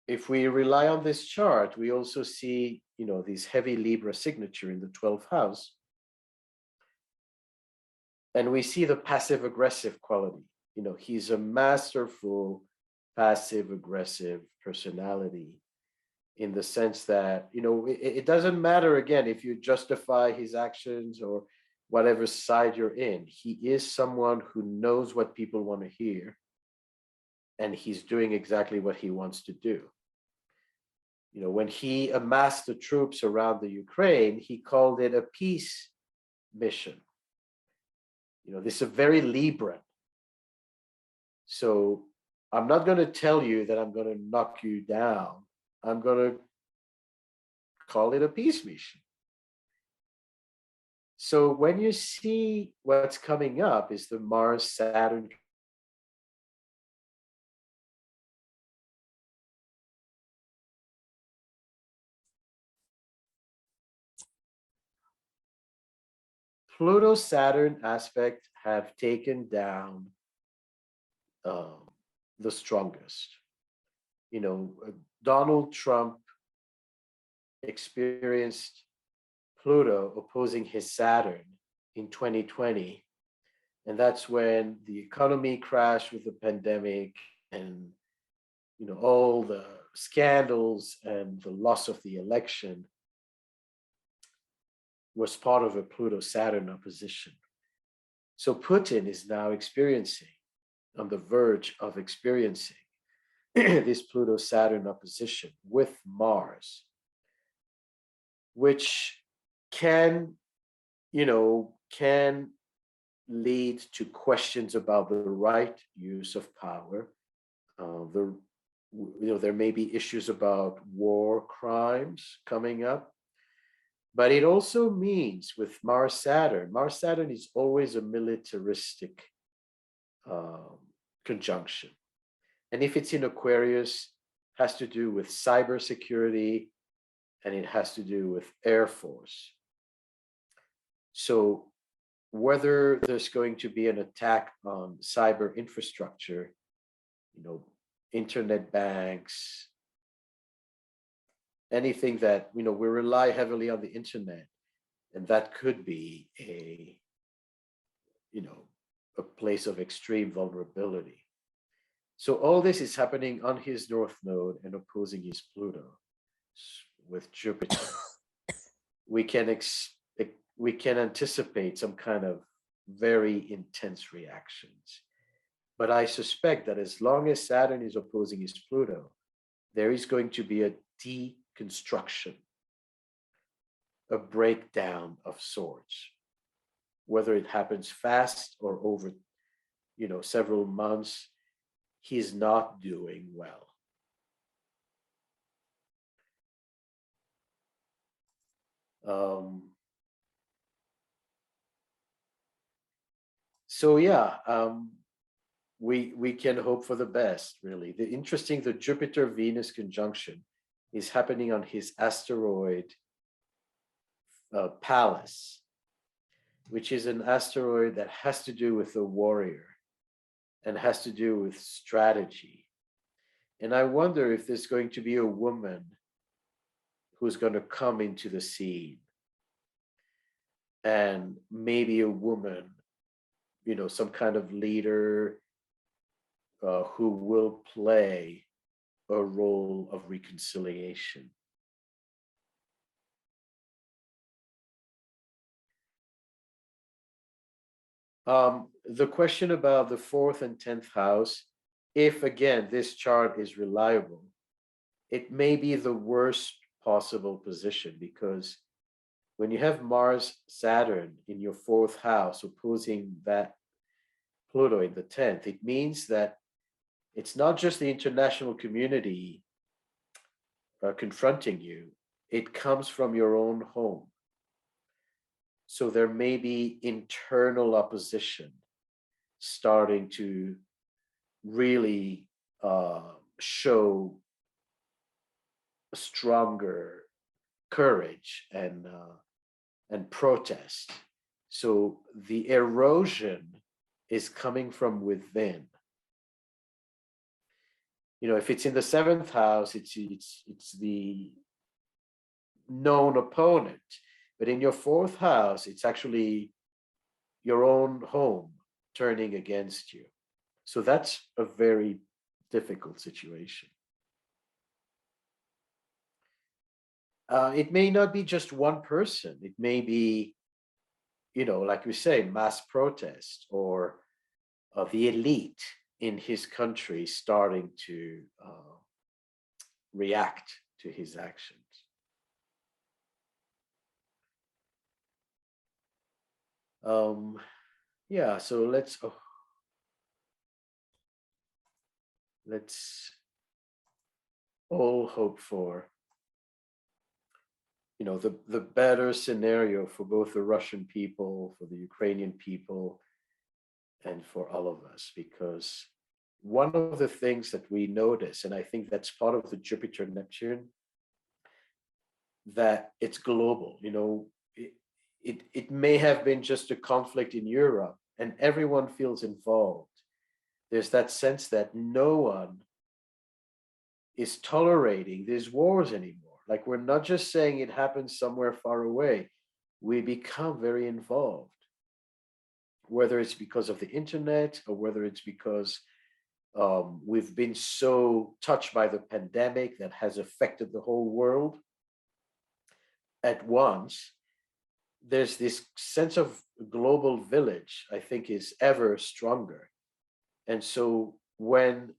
if we rely on this chart, we also see, this heavy Libra signature in the 12th house. And we see the passive aggressive quality. He's a masterful passive aggressive personality in the sense that, it doesn't matter, again, if you justify his actions or whatever side you're in. He is someone who knows what people want to hear, and he's doing exactly what he wants to do. You know, when he amassed the troops around the Ukraine, he called it a peace mission. You know, this is a very Libran. So I'm not going to tell you that I'm going to knock you down. I'm going to call it a peace mission. So when you see what's coming up is the Mars Saturn. Pluto Saturn aspect have taken down the strongest. You know, Donald Trump experienced Pluto opposing his Saturn in 2020. And that's when the economy crashed with the pandemic and, you know, all the scandals and the loss of the election was part of a Pluto-Saturn opposition. So Putin is now experiencing, on the verge of experiencing this Pluto-Saturn opposition with Mars, which can, you know, can lead to questions about the right use of power. There may be issues about war crimes coming up, but it also means with Mars Saturn is always a militaristic conjunction, and if it's in Aquarius, has to do with cybersecurity, and it has to do with Air Force. So whether there's going to be an attack on cyber infrastructure, you know, internet banks, anything that, you know, we rely heavily on the internet, and that could be a, you know, a place of extreme vulnerability. So all this is happening on his North Node and opposing his Pluto with Jupiter. We can anticipate some kind of very intense reactions. But I suspect that as long as Saturn is opposing his Pluto, there is going to be a deconstruction, a breakdown of sorts. Whether it happens fast or over, you know, several months, he's not doing well. So yeah, we can hope for the best, really. The Jupiter-Venus conjunction is happening on his asteroid Pallas, which is an asteroid that has to do with the warrior and has to do with strategy. And I wonder if there's going to be a woman who's going to come into the scene, and maybe a woman, you know, some kind of leader who will play a role of reconciliation. The question about the 4th and 10th house, if again this chart is reliable, it may be the worst possible position, because when you have Mars Saturn in your 4th house opposing that Pluto in the 10th, it means that it's not just the international community confronting you, it comes from your own home. So there may be internal opposition starting to really show a stronger courage and protest. So the erosion is coming from within. You know, if it's in the 7th house, it's the known opponent. But in your 4th house, it's actually your own home turning against you. So that's a very difficult situation. It may not be just one person. It may be like we say, mass protest, or the elite in his country starting to react to his actions. Yeah, so let's all hope for the better scenario for both the Russian people, for the Ukrainian people, and for all of us. Because one of the things that we notice, and I think that's part of the Jupiter Neptune, that it's global. It may have been just a conflict in Europe and everyone feels involved. There's that sense that no one is tolerating these wars anymore. Like, we're not just saying it happens somewhere far away. We become very involved, whether it's because of the internet or whether it's because we've been so touched by the pandemic that has affected the whole world at once. There's this sense of global village, I think, is ever stronger. And so when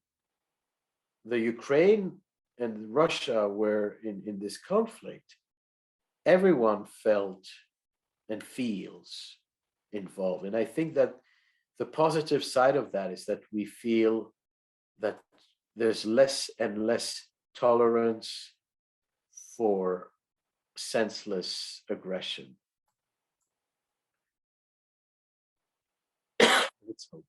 the Ukraine and Russia were in this conflict, everyone felt and feels involved. And I think that the positive side of that is that we feel that there's less and less tolerance for senseless aggression. Let's hope.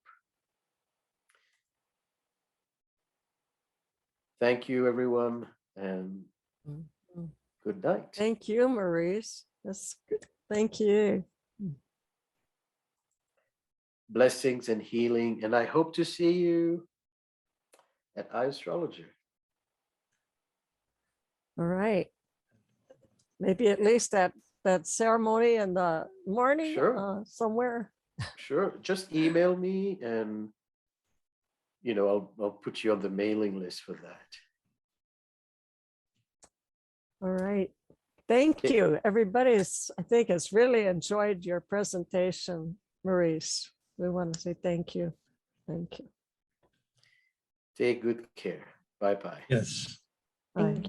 Thank you, everyone, and good night. Thank you, Maurice. That's good. Thank you. Blessings and healing, and I hope to see you at iAstrologer. All right. Maybe at least that ceremony in the morning. Sure. Somewhere. Sure. Just email me and I'll put you on the mailing list for that. All right. Thank you. Everybody's, I think, has really enjoyed your presentation, Maurice. We want to say thank you. Thank you. Take good care. Bye-bye. Yes. Bye.